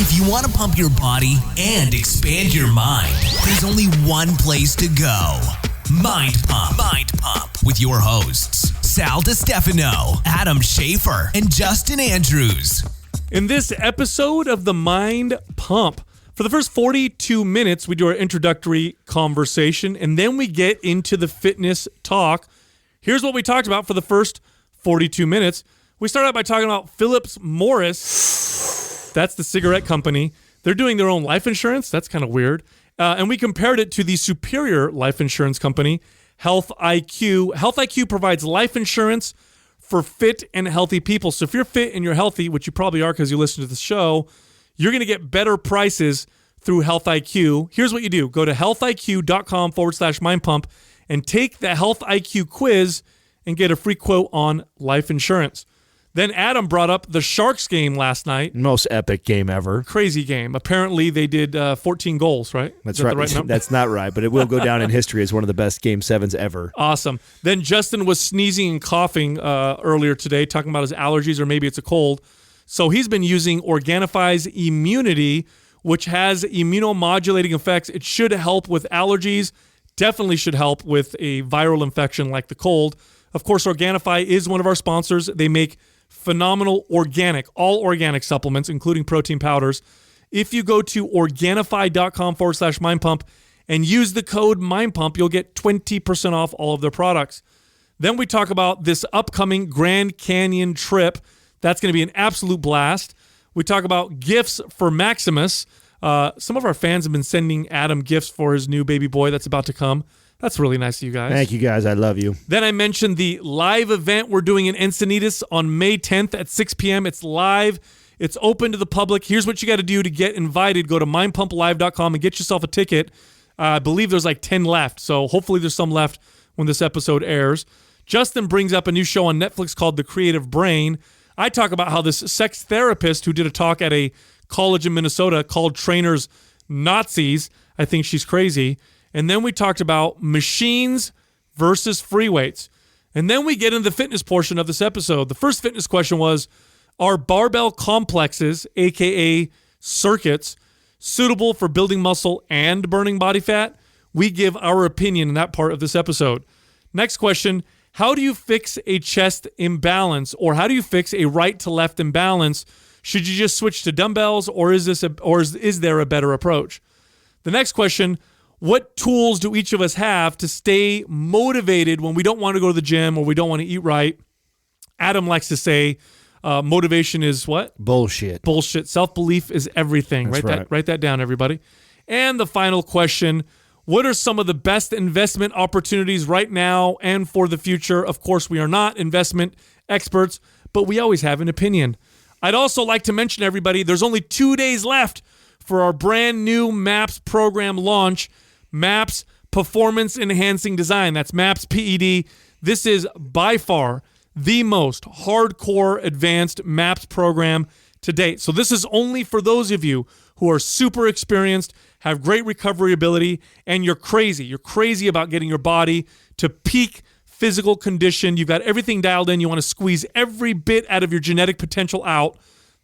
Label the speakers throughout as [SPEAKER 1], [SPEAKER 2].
[SPEAKER 1] If you want to pump your body and expand your mind, there's only one place to go. Mind Pump. Mind Pump with your hosts, Sal DiStefano, Adam Schaefer, and Justin Andrews.
[SPEAKER 2] In this episode of the Mind Pump, for the first 42 minutes, we do our introductory conversation, and then we get into the fitness talk. Here's what we talked about for the first 42 minutes. We started out by talking about Philip Morris. That's the cigarette company. They're doing their own life insurance. That's kind of weird. And we compared it to the superior life insurance company, Health IQ. Health IQ provides life insurance for fit and healthy people. So if you're fit and you're healthy, which you probably are because you listen to the show, you're going to get better prices through Health IQ. Here's what you do. Go to healthiq.com/mindpump and take the Health IQ quiz and get a free quote on life insurance. Then Adam brought up the Sharks game last night.
[SPEAKER 3] Most epic game ever.
[SPEAKER 2] Crazy game. Apparently they did 14 goals, right?
[SPEAKER 3] That's
[SPEAKER 2] Is that
[SPEAKER 3] right.
[SPEAKER 2] the right number?
[SPEAKER 3] That's not right, but it will go down in history as one of the best Game 7s ever.
[SPEAKER 2] Awesome. Then Justin was sneezing and coughing earlier today, talking about his allergies, or maybe it's a cold. So he's been using Organifi's Immunity, which has immunomodulating effects. It should help with allergies, definitely should help with a viral infection like the cold. Of course, Organifi is one of our sponsors. They make phenomenal all organic supplements, including protein powders. If you go to Organifi.com/mindpump and use the code mindpump, you'll get 20% off all of their products. Then we talk about this upcoming Grand Canyon trip. That's going to be an absolute blast. We talk about gifts for Maximus. Some of our fans have been sending Adam gifts for his new baby boy that's about to come. That's really nice of you guys.
[SPEAKER 3] Thank you, guys. I love you.
[SPEAKER 2] Then I mentioned the live event we're doing in Encinitas on May 10th at 6 p.m. It's live. It's open to the public. Here's what you got to do to get invited. Go to mindpumplive.com and get yourself a ticket. I believe there's like 10 left, so hopefully there's some left when this episode airs. Justin brings up a new show on Netflix called The Creative Brain. I talk about how this sex therapist who did a talk at a college in Minnesota called trainers Nazis. I think she's crazy. And then we talked about machines versus free weights. And then we get into the fitness portion of this episode. The first fitness question was, are barbell complexes, a.k.a. circuits, suitable for building muscle and burning body fat? We give our opinion in that part of this episode. Next question, how do you fix a chest imbalance, or how do you fix a right to left imbalance? Should you just switch to dumbbells, or is there a better approach? The next question, what tools do each of us have to stay motivated when we don't want to go to the gym or we don't want to eat right? Adam likes to say motivation is what?
[SPEAKER 3] Bullshit.
[SPEAKER 2] Bullshit. Self-belief is everything.
[SPEAKER 3] That's right.
[SPEAKER 2] Write that down, everybody. And the final question, what are some of the best investment opportunities right now and for the future? Of course, we are not investment experts, but we always have an opinion. I'd also like to mention, everybody, there's only 2 days left for our brand new MAPS program launch. MAPS Performance Enhancing Design. That's MAPS PED. This is by far the most hardcore advanced MAPS program to date. So this is only for those of you who are super experienced, have great recovery ability, and you're crazy. You're crazy about getting your body to peak physical condition. You've got everything dialed in. You want to squeeze every bit out of your genetic potential out.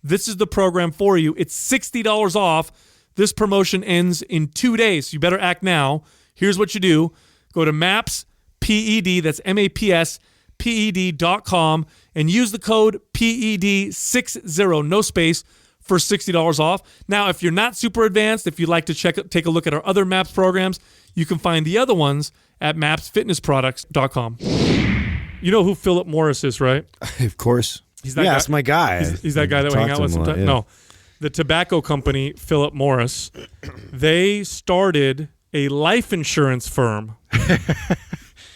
[SPEAKER 2] This is the program for you. It's $60 off. This promotion ends in 2 days. So you better act now. Here's what you do. Go to MAPS PED, that's MAPS, PED.com, and use the code PED60, no space, for $60 off. Now, if you're not super advanced, if you'd like to take a look at our other MAPS programs, you can find the other ones at mapsfitnessproducts.com. You know who Philip Morris is, right?
[SPEAKER 3] Of course.
[SPEAKER 2] He's that guy.
[SPEAKER 3] That's my guy.
[SPEAKER 2] He's that guy that we hang out with sometimes. Yeah. No. The tobacco company, Philip Morris, they started a life insurance firm.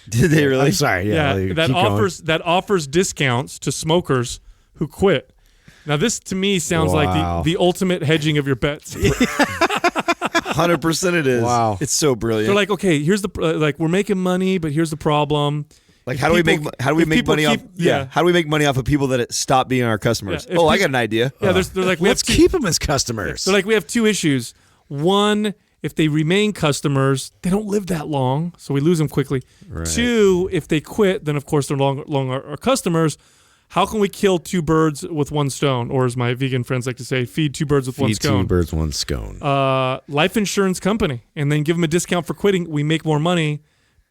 [SPEAKER 3] Did they really?
[SPEAKER 2] I'm sorry. Yeah, that offers discounts to smokers who quit. Now, this to me sounds like the ultimate hedging of your bets.
[SPEAKER 3] 100% it is.
[SPEAKER 4] Wow.
[SPEAKER 3] It's so brilliant.
[SPEAKER 2] They're like, okay, here's the we're making money, but here's the problem.
[SPEAKER 3] Like, how do we make money off? Yeah. How do we make money off of people that stop being our customers?
[SPEAKER 2] Yeah,
[SPEAKER 3] I got an idea.
[SPEAKER 2] Yeah, they're like,
[SPEAKER 4] let's keep them as customers.
[SPEAKER 2] They're like, we have two issues. One, if they remain customers, they don't live that long, so we lose them quickly. Right. Two, if they quit, then of course they're no longer our customers. How can we kill two birds with one stone? Or as my vegan friends like to say, feed two birds with one scone.
[SPEAKER 4] Feed two birds, one scone.
[SPEAKER 2] Life insurance company. And then give them a discount for quitting. We make more money.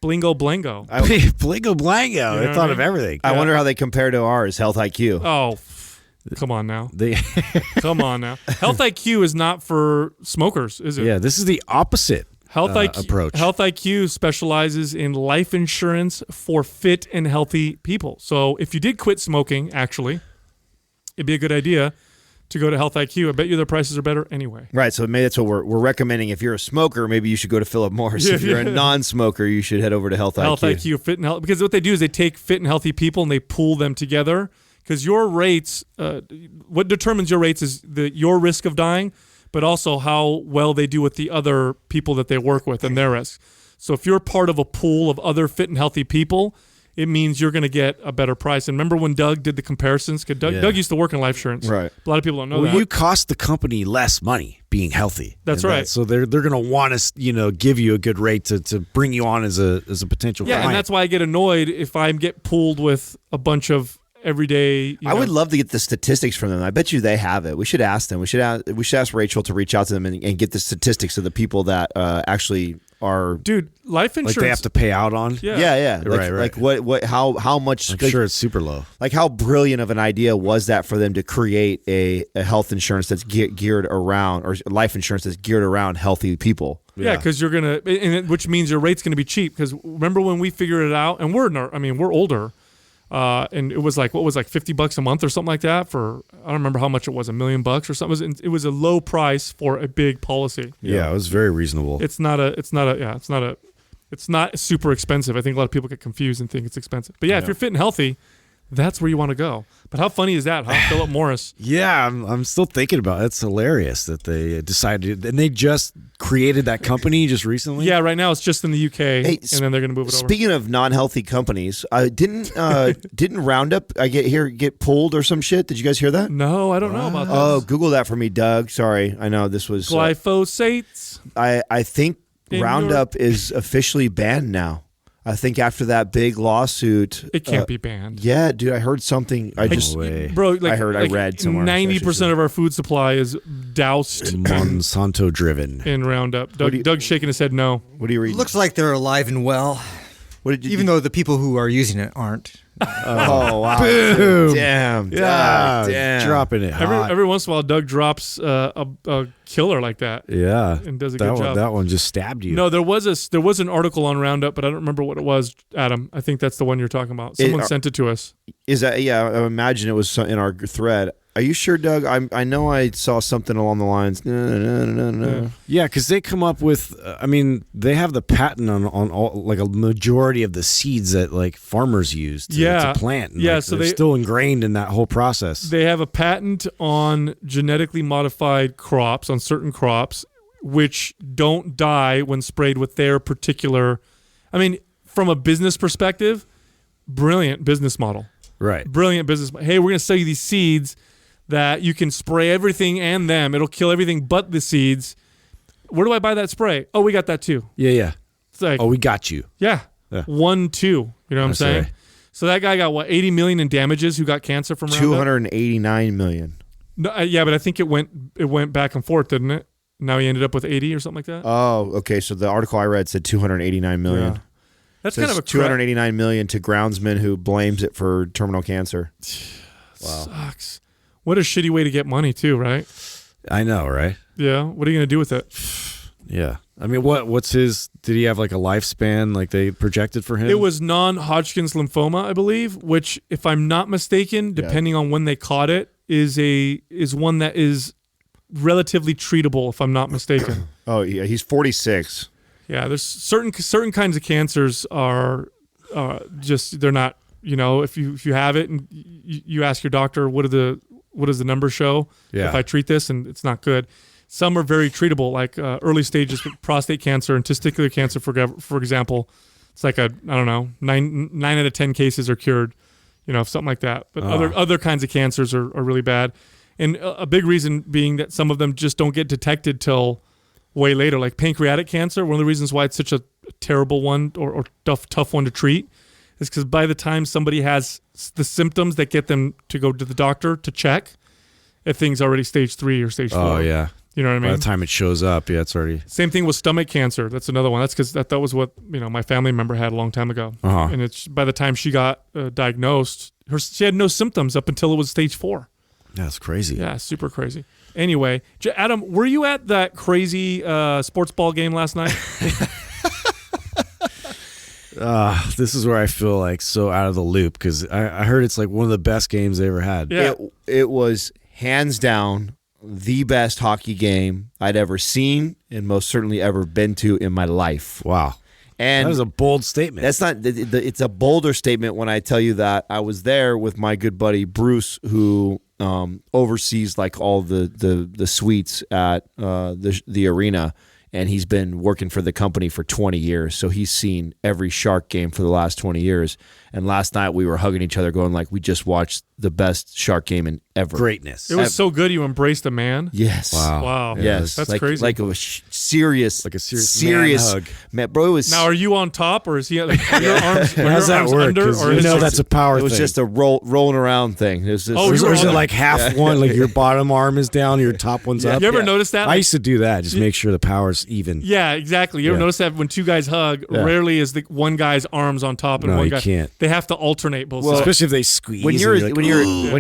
[SPEAKER 2] Blingo blango.
[SPEAKER 4] Blingo blango.
[SPEAKER 2] You know
[SPEAKER 4] They thought of everything.
[SPEAKER 3] I wonder how they compare to ours, Health IQ.
[SPEAKER 2] Oh, come on now. Come on now. Health IQ is not for smokers, is it?
[SPEAKER 4] Yeah, this is the opposite
[SPEAKER 2] Health IQ,
[SPEAKER 4] approach.
[SPEAKER 2] Health IQ specializes in life insurance for fit and healthy people. So if you did quit smoking, actually, it'd be a good idea to go to Health IQ. I bet you their prices are better anyway.
[SPEAKER 3] Right, so maybe that's what we're recommending. If you're a smoker, maybe you should go to Philip Morris. If you're a non-smoker, you should head over to Health IQ.
[SPEAKER 2] Health IQ, fit and healthy. Because what they do is they take fit and healthy people and they pool them together. Because your rates, what determines your rates is your risk of dying, but also how well they do with the other people that they work with and their risk. So if you're part of a pool of other fit and healthy people, it means you're going to get a better price. And remember when Doug did the comparisons? Because Doug used to work in life insurance.
[SPEAKER 3] Right.
[SPEAKER 2] A lot of people don't know that.
[SPEAKER 4] You cost the company less money being healthy.
[SPEAKER 2] That's right.
[SPEAKER 4] So they're going to want to give you a good rate to bring you on as a potential client.
[SPEAKER 2] And that's why I get annoyed if I get pooled with a bunch of everyday.
[SPEAKER 3] I would love to get the statistics from them. I bet you they have it. We should ask them. We should ask Rachel to reach out to them and get the statistics of the people that actually are.
[SPEAKER 2] Dude, life insurance.
[SPEAKER 4] Like they have to pay out on.
[SPEAKER 2] Yeah.
[SPEAKER 3] Right. Like what? How much?
[SPEAKER 4] I'm sure it's super low.
[SPEAKER 3] Like how brilliant of an idea was that for them to create a health insurance that's geared around, or life insurance that's geared around healthy people.
[SPEAKER 2] Yeah, because you're gonna, which means your rate's gonna be cheap. Because remember when we figured it out, and we're older. And it was like $50 a month or something like that for, I don't remember how much it was, $1 million or something. It was a low price for a big policy.
[SPEAKER 4] Yeah, it was very reasonable.
[SPEAKER 2] It's not super expensive. I think a lot of people get confused and think it's expensive. But if you're fit and healthy, that's where you want to go. But how funny is that, huh? Philip Morris.
[SPEAKER 4] Yeah, I'm still thinking about it. It's hilarious that they decided, and they just created that company just recently.
[SPEAKER 2] Yeah, right now it's just in the UK, and then they're going to move it over.
[SPEAKER 3] Speaking of non-healthy companies, didn't Roundup get pulled or some shit? Did you guys hear that?
[SPEAKER 2] No, I don't know about that.
[SPEAKER 3] Oh, Google that for me, Doug. Sorry, I know this was
[SPEAKER 2] glyphosate.
[SPEAKER 3] I think Roundup is officially banned now. I think after that big lawsuit,
[SPEAKER 2] it can't be banned.
[SPEAKER 3] Yeah, dude, I heard something.
[SPEAKER 2] I read somewhere. 90% of our food supply is doused
[SPEAKER 4] Monsanto driven
[SPEAKER 2] in Roundup. Doug's shaking his head no.
[SPEAKER 3] What do you read?
[SPEAKER 5] Looks like they're alive and well. Even though the people who are using it aren't.
[SPEAKER 3] Oh, wow.
[SPEAKER 4] Boom.
[SPEAKER 3] Damn.
[SPEAKER 4] Yeah.
[SPEAKER 3] Damn.
[SPEAKER 4] Dropping it hot.
[SPEAKER 2] Every once in a while, Doug drops a killer like that.
[SPEAKER 4] Yeah.
[SPEAKER 2] And does a good job.
[SPEAKER 4] That one just stabbed you.
[SPEAKER 2] No, there was an article on Roundup, but I don't remember what it was, Adam. I think that's the one you're talking about. Someone sent it to us.
[SPEAKER 3] Is that, I imagine it was in our thread. Are you sure, Doug? I know I saw something along the lines. No.
[SPEAKER 4] Yeah, because they come up with. They have the patent on all, like a majority of the seeds that like farmers use to plant. And, so they're still ingrained in that whole process.
[SPEAKER 2] They have a patent on genetically modified crops, on certain crops, which don't die when sprayed with their particular. From a business perspective, brilliant business model.
[SPEAKER 4] Right.
[SPEAKER 2] Brilliant business. Hey, we're going to sell you these seeds that you can spray everything and them. It'll kill everything but the seeds. Where do I buy that spray? Oh, we got that too.
[SPEAKER 4] Yeah.
[SPEAKER 2] It's like,
[SPEAKER 4] we got you.
[SPEAKER 2] Yeah. 1, 2. You know what I'm saying? Right. So that guy got, $80 million in damages who got cancer from Roundup?
[SPEAKER 3] 289 million.
[SPEAKER 2] No, but I think it went back and forth, didn't it? Now he ended up with 80 or something like that?
[SPEAKER 3] Oh, okay. So the article I read said 289 million.
[SPEAKER 2] Yeah. That's kind of a
[SPEAKER 3] 289 million to groundsman who blames it for terminal cancer.
[SPEAKER 2] Wow. Sucks. What a shitty way to get money too, right?
[SPEAKER 4] I know, right?
[SPEAKER 2] Yeah. What are you going to do with it?
[SPEAKER 4] Yeah. What's his, did he have like a lifespan like they projected for him?
[SPEAKER 2] It was non-Hodgkin's lymphoma, I believe, which if I'm not mistaken, depending on when they caught it, is one that is relatively treatable if I'm not mistaken.
[SPEAKER 3] Oh, yeah, he's 46. Yeah,
[SPEAKER 2] there's certain kinds of cancers are just, they're not, if you have it and you ask your doctor what does the numbers show if I treat this, and it's not good. Some are very treatable, like early stages prostate cancer and testicular cancer, for example. It's like 9 out of 10 cases are cured, something like that. But other kinds of cancers are really bad, and a big reason being that some of them just don't get detected till way later. Like pancreatic cancer, one of the reasons why it's such a terrible one or tough one to treat is because by the time somebody has the symptoms that get them to go to the doctor to check, if things already stage 3 or stage 4.
[SPEAKER 4] Oh, yeah.
[SPEAKER 2] You know what I mean?
[SPEAKER 4] By the time it shows up, yeah, it's already...
[SPEAKER 2] Same thing with stomach cancer. That's another one. That's because that was what my family member had a long time ago. And it's by the time she got diagnosed, she had no symptoms up until it was stage 4.
[SPEAKER 4] That's crazy.
[SPEAKER 2] Yeah, super crazy. Anyway, Adam, were you at that crazy sports ball game last night?
[SPEAKER 4] This is where I feel like so out of the loop because I heard it's like one of the best games they ever had.
[SPEAKER 2] Yeah.
[SPEAKER 3] It was hands down the best hockey game I'd ever seen and most certainly ever been to in my life.
[SPEAKER 4] Wow.
[SPEAKER 3] And
[SPEAKER 4] that is a bold statement.
[SPEAKER 3] That's not. It's a bolder statement when I tell you that I was there with my good buddy Bruce, who oversees like all the suites at the arena, and he's been working for the company for 20 years. So he's seen every Shark game for the last 20 years. And last night we were hugging each other, going like, we just watched the best Shark game in ever.
[SPEAKER 4] Greatness.
[SPEAKER 2] It was so good. You embraced a man.
[SPEAKER 3] Yes.
[SPEAKER 2] Wow.
[SPEAKER 3] Yes.
[SPEAKER 2] That's
[SPEAKER 3] like,
[SPEAKER 2] crazy.
[SPEAKER 3] Like a serious
[SPEAKER 4] man hug.
[SPEAKER 3] Man, bro, it was.
[SPEAKER 2] Now, are you on top, or is he? Like, are your arms? Are
[SPEAKER 4] How's
[SPEAKER 2] your
[SPEAKER 4] that
[SPEAKER 2] arms
[SPEAKER 4] work?
[SPEAKER 2] under, or
[SPEAKER 4] You know
[SPEAKER 2] is
[SPEAKER 4] that's a power thing.
[SPEAKER 3] It was just a rolling around thing. It was just,
[SPEAKER 2] Oh, you
[SPEAKER 4] or
[SPEAKER 2] were
[SPEAKER 4] is it
[SPEAKER 2] on
[SPEAKER 4] like half one, like your bottom arm is down, your top one's up?
[SPEAKER 2] You ever notice that?
[SPEAKER 4] I used to do that, just make sure the power's even.
[SPEAKER 2] Yeah, exactly. You ever notice that when two guys hug, rarely is the one guy's arms on top and
[SPEAKER 4] No,
[SPEAKER 2] one
[SPEAKER 4] you
[SPEAKER 2] guy.
[SPEAKER 4] can't.
[SPEAKER 2] They have to alternate both
[SPEAKER 3] Well,
[SPEAKER 2] sides.
[SPEAKER 4] Especially if they squeeze.
[SPEAKER 3] when
[SPEAKER 4] and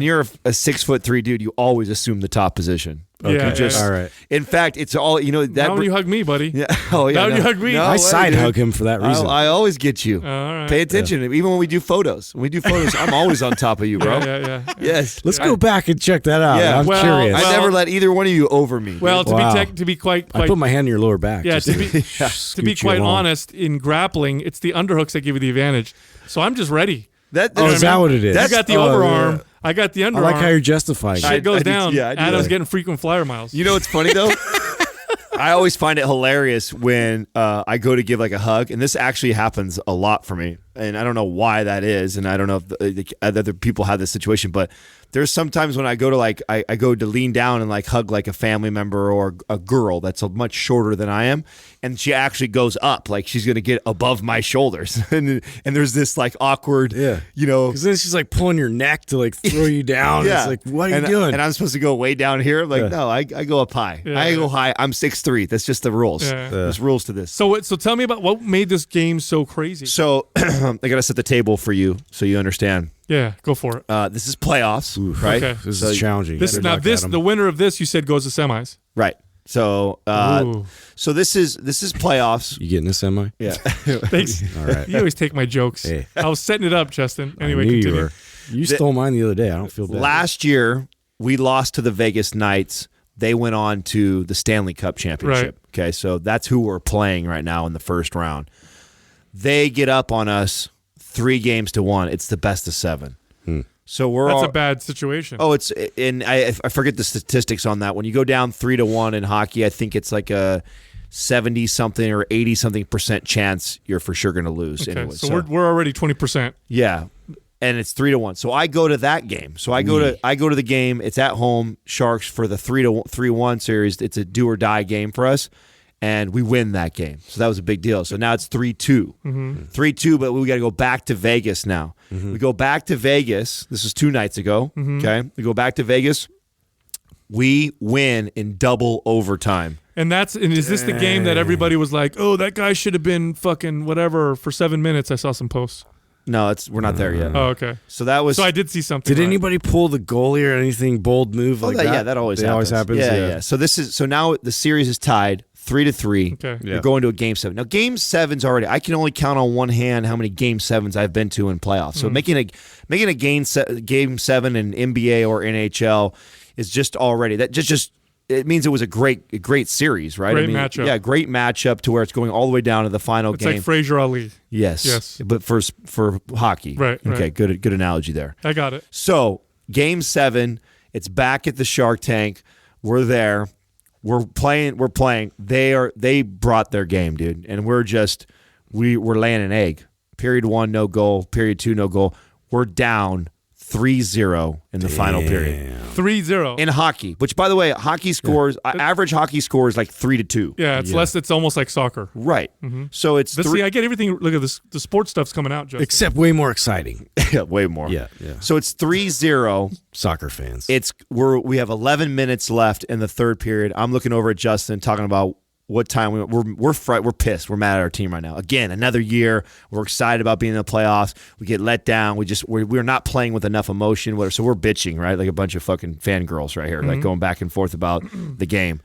[SPEAKER 3] you're a 6'3" dude, you always assume the top position.
[SPEAKER 2] Yeah,
[SPEAKER 3] just
[SPEAKER 4] all right.
[SPEAKER 3] In fact, it's all that.
[SPEAKER 2] Not when you hug me, buddy.
[SPEAKER 3] Yeah. Oh yeah.
[SPEAKER 2] Not when you hug me.
[SPEAKER 3] No
[SPEAKER 4] I
[SPEAKER 3] way,
[SPEAKER 4] side
[SPEAKER 3] dude.
[SPEAKER 4] hug him for that reason.
[SPEAKER 3] I always get you.
[SPEAKER 2] All right.
[SPEAKER 3] Pay attention. Even when we do photos. I'm always on top of you, bro.
[SPEAKER 2] Yeah.
[SPEAKER 3] Yes.
[SPEAKER 4] Let's go back and check that out.
[SPEAKER 3] Yeah.
[SPEAKER 4] I'm
[SPEAKER 2] Well,
[SPEAKER 4] curious.
[SPEAKER 3] I
[SPEAKER 2] well-
[SPEAKER 3] never let either one of you over me.
[SPEAKER 2] Well,
[SPEAKER 3] dude.
[SPEAKER 2] to be quite
[SPEAKER 4] I put my hand in your lower back.
[SPEAKER 2] yeah,
[SPEAKER 4] just
[SPEAKER 2] to be
[SPEAKER 4] scoot you
[SPEAKER 2] quite
[SPEAKER 4] along.
[SPEAKER 2] honest, in grappling, it's the underhooks that give you the advantage. So I'm just ready.
[SPEAKER 4] Oh, is that what it is?
[SPEAKER 2] You got the overarm. I got the underarm.
[SPEAKER 4] I like how you're justifying it.
[SPEAKER 2] Shit goes
[SPEAKER 3] I do-
[SPEAKER 2] down.
[SPEAKER 3] yeah, I do
[SPEAKER 2] Adam's
[SPEAKER 3] that.
[SPEAKER 2] getting frequent flyer miles.
[SPEAKER 3] You know what's funny though? I always find it hilarious when I go to give like a hug, and this actually happens a lot for me, and I don't know why that is, and I don't know if the other people have this situation, but there's sometimes when I go to like I go to lean down and like hug like a family member or a girl that's much shorter than I am, and she actually goes up like she's gonna get above my shoulders, and there's this like awkward,
[SPEAKER 4] Because then she's like pulling your neck to like throw you down.
[SPEAKER 3] Yeah.
[SPEAKER 4] It's like, what are you doing?
[SPEAKER 3] And I'm supposed to go way down here. Like, no, I go up high.
[SPEAKER 2] Yeah.
[SPEAKER 3] I go high. I'm 6'3". That's just the rules.
[SPEAKER 2] Yeah.
[SPEAKER 3] There's rules to this.
[SPEAKER 2] So tell me about what made this game so crazy.
[SPEAKER 3] So I got to set the table for you so you understand.
[SPEAKER 2] Yeah, go for it.
[SPEAKER 3] This is playoffs, right?
[SPEAKER 2] Okay.
[SPEAKER 4] This is challenging.
[SPEAKER 2] Good luck, Adam. The winner of this, you said, goes to semis.
[SPEAKER 3] Right. So
[SPEAKER 2] Ooh.
[SPEAKER 3] so this is playoffs.
[SPEAKER 4] You getting a semi?
[SPEAKER 3] Yeah.
[SPEAKER 2] Thanks.
[SPEAKER 4] All right.
[SPEAKER 2] You always take my jokes.
[SPEAKER 4] Hey.
[SPEAKER 2] I was setting it up, Justin. Anyway,
[SPEAKER 4] I knew
[SPEAKER 2] continue.
[SPEAKER 4] you were. You stole mine the other day. I don't feel bad.
[SPEAKER 3] Last year we lost to the Vegas Knights. They went on to the Stanley Cup Championship.
[SPEAKER 2] Right.
[SPEAKER 3] Okay, so that's who we're playing right now in the first round. They get up on us 3-1. It's the best of 7. So
[SPEAKER 2] That's a bad situation.
[SPEAKER 3] Oh, it's and I forget the statistics on that. When you go down 3-1 in hockey, I think it's like a 70-something or 80-something% chance you're for sure going to lose.
[SPEAKER 2] Okay,
[SPEAKER 3] Anyway,
[SPEAKER 2] so we're already 20%.
[SPEAKER 3] yeah, and it's 3-1. So I go to that game. So I go to the game. It's at home. Sharks for the 3-1 series. It's a do or die game for us, and we win that game. So that was a big deal. So now it's 3-2. 3-2, but we got to go back to Vegas now. We go back to Vegas. This was 2 nights ago. Okay, we go back to Vegas. We win in double overtime.
[SPEAKER 2] And is this the game that everybody was like, oh, that guy should have been fucking whatever for 7 minutes? I saw some posts.
[SPEAKER 3] No, we're not there yet.
[SPEAKER 2] Oh, okay.
[SPEAKER 3] So that was.
[SPEAKER 2] So I did see something.
[SPEAKER 4] Did
[SPEAKER 2] right.
[SPEAKER 4] anybody pull the goalie or anything bold move like that?
[SPEAKER 3] Yeah, that always happens. Yeah. So now the series is tied 3-3.
[SPEAKER 2] Okay.
[SPEAKER 3] You're going to a game 7. Now game 7's already. I can only count on one hand how many game 7s I've been to in playoffs. So making a game 7 in NBA or NHL is just already that just. It means it was a great series, right?
[SPEAKER 2] Great matchup.
[SPEAKER 3] Yeah, great matchup to where it's going all the way down to the final
[SPEAKER 2] It's
[SPEAKER 3] game.
[SPEAKER 2] like Frazier Ali.
[SPEAKER 3] Yes. But for hockey.
[SPEAKER 2] Right.
[SPEAKER 3] Okay, good analogy there.
[SPEAKER 2] I got it.
[SPEAKER 3] So, game 7, it's back at the Shark Tank. We're there. We're playing. They brought their game, dude. And we're laying an egg. Period 1, no goal. Period 2, no goal. We're down 3-0 in the final period.
[SPEAKER 2] 3-0
[SPEAKER 3] in hockey, which, by the way, hockey scores average hockey score is like 3-2.
[SPEAKER 2] Yeah, it's less. It's almost like soccer.
[SPEAKER 3] Right. So it's
[SPEAKER 2] See, I get everything. Look at this. The sports stuff's coming out, Justin.
[SPEAKER 4] Except way more exciting.
[SPEAKER 3] Yeah, way more.
[SPEAKER 4] Yeah.
[SPEAKER 3] So it's 3-0.
[SPEAKER 4] Soccer fans.
[SPEAKER 3] We have 11 minutes left in the third period. I'm looking over at Justin talking about what time we're pissed. We're mad at our team right now. Again, another year. We're excited about being in the playoffs. We get let down. We're not playing with enough emotion. So we're bitching, right? Like a bunch of fucking fangirls right here, like going back and forth about the game.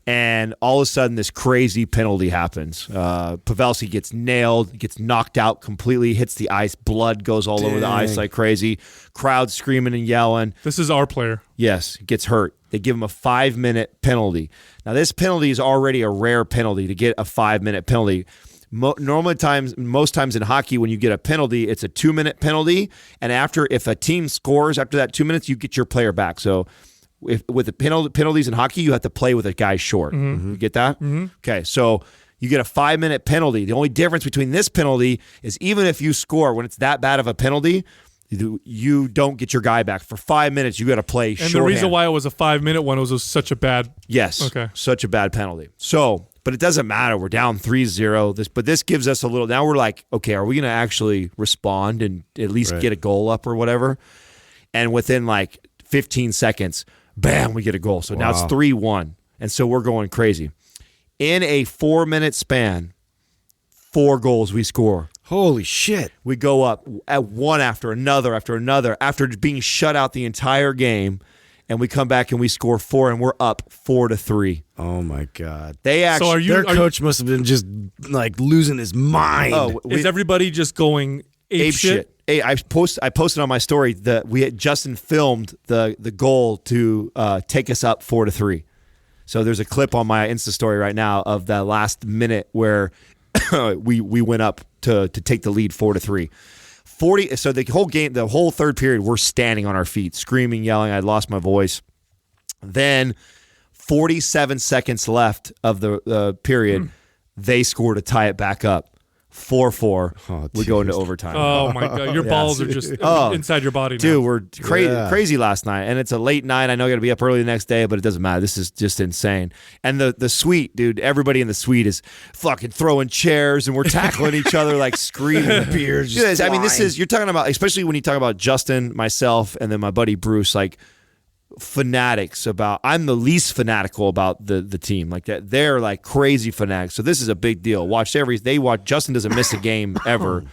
[SPEAKER 3] And all of a sudden, this crazy penalty happens. Pavelski gets nailed, gets knocked out completely, hits the ice. Blood goes all over the ice like crazy. Crowd screaming and yelling.
[SPEAKER 2] This is our player.
[SPEAKER 3] Yes, gets hurt. They give him a 5-minute penalty. Now, this penalty is already a rare penalty to get a 5-minute penalty. Most times in hockey, when you get a penalty, it's a 2-minute penalty. And if a team scores after that 2 minutes, you get your player back. So with the penalties in hockey, you have to play with a guy short. You get that? Okay, so you get a 5-minute penalty. The only difference between this penalty is even if you score, when it's that bad of a penalty, you don't get your guy back. For 5 minutes, you got to play shorthand.
[SPEAKER 2] And the reason why it was a 5-minute one was such a bad...
[SPEAKER 3] Yes.
[SPEAKER 2] Okay.
[SPEAKER 3] Such a bad penalty. So, but it doesn't matter. We're down 3-0. But this gives us a little... Now we're like, okay, are we going to actually respond and at least get a goal up or whatever? And within like 15 seconds, bam, we get a goal. So now it's 3-1. And so we're going crazy. In a 4-minute span, 4 goals we score.
[SPEAKER 4] Holy shit.
[SPEAKER 3] We go up at one after another after being shut out the entire game, and we come back and we score 4, and we're up 4-3.
[SPEAKER 4] Oh my God.
[SPEAKER 3] Their
[SPEAKER 4] coach must have been just like losing his mind.
[SPEAKER 2] Is everybody just going ape shit?
[SPEAKER 3] Hey, I posted on my story that Justin filmed the goal to take us up 4-3. So there's a clip on my Insta story right now of that last minute where we went up to take the lead 4-3. So the whole game, the whole third period, we're standing on our feet, screaming, yelling. I lost my voice. Then 47 seconds left of the period, they score to tie it back up. 4-4. We go into overtime.
[SPEAKER 2] Oh my God, your balls are just inside your body now.
[SPEAKER 3] Dude, we're crazy last night, and it's a late night. I know I got to be up early the next day, but it doesn't matter. This is just insane. And the suite, dude, everybody in the suite is fucking throwing chairs, and we're tackling each other like screaming.
[SPEAKER 4] Beers.
[SPEAKER 3] I mean, you're talking about, especially when you talk about Justin, myself, and then my buddy Bruce, like fanatics about. I'm the least fanatical about the team, like that. They're like crazy fanatics. So this is a big deal. Justin doesn't miss a game ever.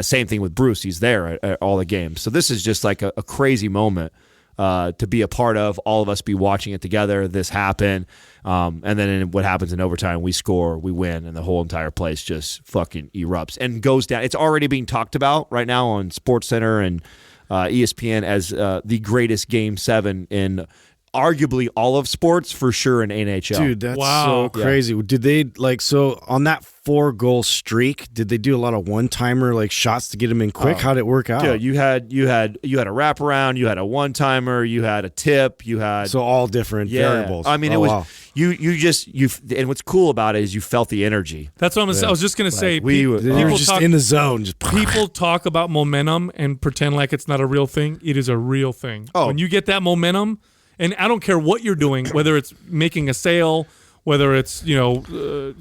[SPEAKER 3] Same thing with Bruce. He's there at all the games. So this is just like a crazy moment to be a part of. All of us be watching it together. This happen, and then what happens in overtime? We score, we win, and the whole entire place just fucking erupts and goes down. It's already being talked about right now on SportsCenter and ESPN as the greatest Game 7 in arguably all of sports, for sure in NHL.
[SPEAKER 4] Dude, that's so crazy. Yeah. Did they on that 4-goal streak, did they do a lot of one-timer like shots to get them in quick? How'd it work out?
[SPEAKER 3] Dude, you had a wraparound, you had a one-timer, you had a tip, you had
[SPEAKER 4] all different variables.
[SPEAKER 3] I mean, it was and what's cool about it is you felt the energy.
[SPEAKER 2] That's what I was just gonna say.
[SPEAKER 4] We were just in the zone.
[SPEAKER 2] People talk about momentum and pretend like it's not a real thing. It is a real thing. When you get that momentum, and I don't care what you're doing, whether it's making a sale, whether it's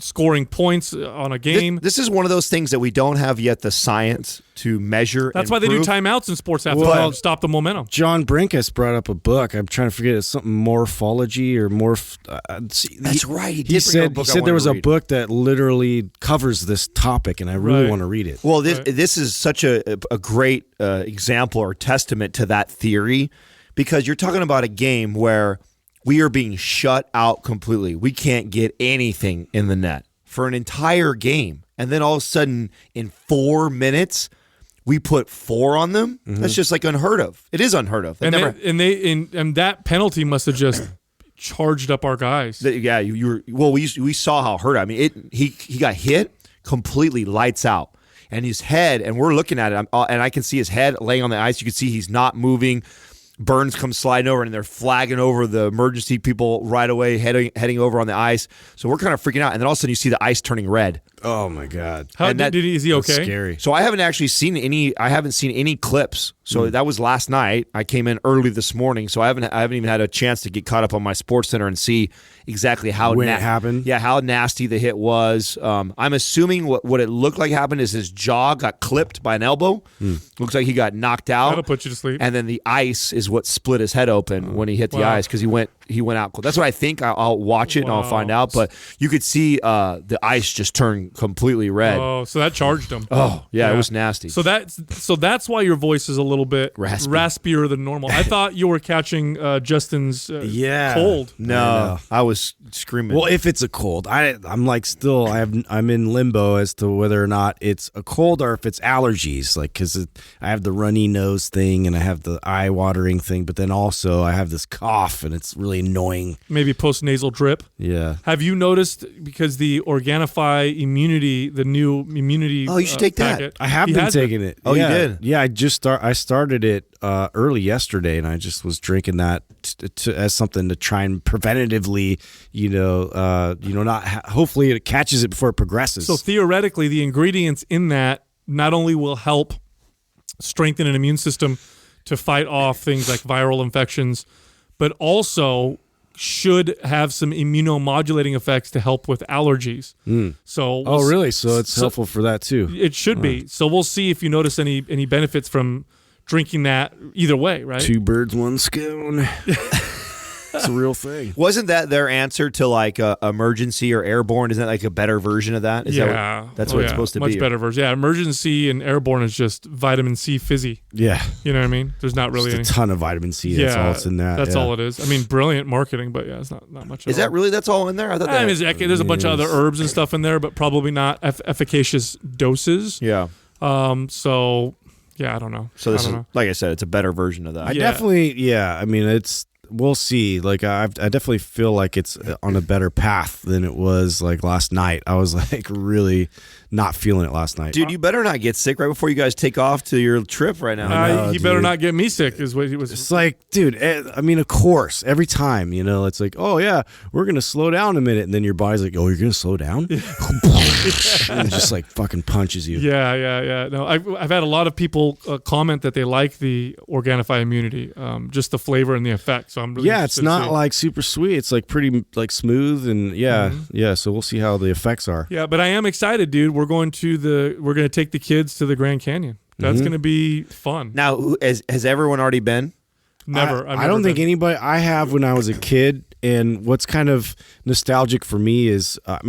[SPEAKER 2] scoring points on a game.
[SPEAKER 3] This is one of those things that we don't have yet the science to measure.
[SPEAKER 2] That's why they do timeouts in sports after to stop the momentum.
[SPEAKER 4] John Brinkus brought up a book. I'm trying to forget. It's something morphology or
[SPEAKER 3] That's right.
[SPEAKER 4] He said there was a book that literally covers this topic, and I really want to read it.
[SPEAKER 3] Well, this is such a great example or testament to that theory, because you're talking about a game where we are being shut out completely. We can't get anything in the net for an entire game. And then all of a sudden, in 4 minutes, we put 4 on them. Mm-hmm. That's just like unheard of. It is unheard of.
[SPEAKER 2] And that penalty must have just charged up our guys.
[SPEAKER 3] Yeah, we saw how hurt. I mean, he got hit completely lights out. And his head, and we're looking at it, and I can see his head laying on the ice. You can see he's not moving. Burns comes sliding over, and they're flagging over the emergency people right away, heading over on the ice. So we're kind of freaking out, and then all of a sudden you see the ice turning red.
[SPEAKER 4] Oh my God!
[SPEAKER 2] Is he okay?
[SPEAKER 4] That's scary.
[SPEAKER 3] So I haven't actually seen any. I haven't seen any clips. So that was last night. I came in early this morning, so I haven't even had a chance to get caught up on my Sports Center and see exactly how
[SPEAKER 4] when it happened.
[SPEAKER 3] Yeah, how nasty the hit was. I'm assuming what it looked like happened is his jaw got clipped by an elbow. Looks like he got knocked out.
[SPEAKER 2] That'll put you to sleep.
[SPEAKER 3] And then the ice is what split his head open when he hit the ice because he went out cold. That's what I think. I'll watch it and I'll find out. But you could see the ice just turn completely red.
[SPEAKER 2] Oh, so that charged him.
[SPEAKER 3] Oh, yeah, it was nasty.
[SPEAKER 2] So that's why your voice is a little bit raspier than normal. I thought you were catching Justin's cold.
[SPEAKER 3] No, I was screaming.
[SPEAKER 4] Well, if it's a cold, I'm like still I'm in limbo as to whether or not it's a cold or if it's allergies. Like because I have the runny nose thing and I have the eye watering thing, but then also I have this cough and it's really annoying.
[SPEAKER 2] Maybe post-nasal drip.
[SPEAKER 4] Yeah.
[SPEAKER 2] Have you noticed because the Organifi immunity, the new immunity?
[SPEAKER 3] Oh, you should take
[SPEAKER 2] packet,
[SPEAKER 3] that.
[SPEAKER 4] I have been taking it.
[SPEAKER 3] Oh,
[SPEAKER 4] yeah.
[SPEAKER 3] you did?
[SPEAKER 4] Yeah, I started it early yesterday, and I just was drinking that as something to try and preventatively, hopefully it catches it before it progresses.
[SPEAKER 2] So theoretically, the ingredients in that not only will help strengthen an immune system to fight off things like viral infections, but also should have some immunomodulating effects to help with allergies. So
[SPEAKER 4] really? So it's helpful for that too.
[SPEAKER 2] It should be. So we'll see if you notice any benefits from drinking that either way, right?
[SPEAKER 4] 2 birds, 1 stone. It's a real thing.
[SPEAKER 3] Wasn't that their answer to like emergency or airborne? Isn't that like a better version of that? That's what it's supposed to be.
[SPEAKER 2] Much better version. Yeah, emergency and airborne is just vitamin C fizzy.
[SPEAKER 4] Yeah.
[SPEAKER 2] You know what I mean? There's not really
[SPEAKER 4] just a ton of vitamin C. That's all it's in that.
[SPEAKER 2] That's all it is. I mean, brilliant marketing, but yeah, it's not much.
[SPEAKER 3] Is that really? That's all in there? I thought
[SPEAKER 2] there's a bunch of other herbs and stuff in there, but probably not efficacious doses.
[SPEAKER 3] Yeah.
[SPEAKER 2] So yeah, I don't know.
[SPEAKER 3] So this is, like I said, it's a better version of that.
[SPEAKER 4] I definitely. I mean, we'll see. Like I definitely feel like it's on a better path than it was like last night. I was like really not feeling it last night.
[SPEAKER 3] Dude, you better not get sick right before you guys take off to your trip right now.
[SPEAKER 2] He better not get me sick is what he was.
[SPEAKER 4] It's like, dude, I mean, of course, every time, it's like, oh yeah, we're going to slow down a minute. And then your body's like, oh, you're going to slow down? And it just like fucking punches you.
[SPEAKER 2] Yeah. No, I've had a lot of people comment that they like the Organifi immunity, just the flavor and the effect. So I'm really
[SPEAKER 4] it's not like super sweet. It's like pretty like smooth and So we'll see how the effects are.
[SPEAKER 2] Yeah, but I am excited, dude. We're going to take the kids to the Grand Canyon. That's going to be fun.
[SPEAKER 3] Now, has everyone already been?
[SPEAKER 2] Never.
[SPEAKER 4] I don't think anybody. I have when I was a kid, and what's kind of nostalgic for me is, I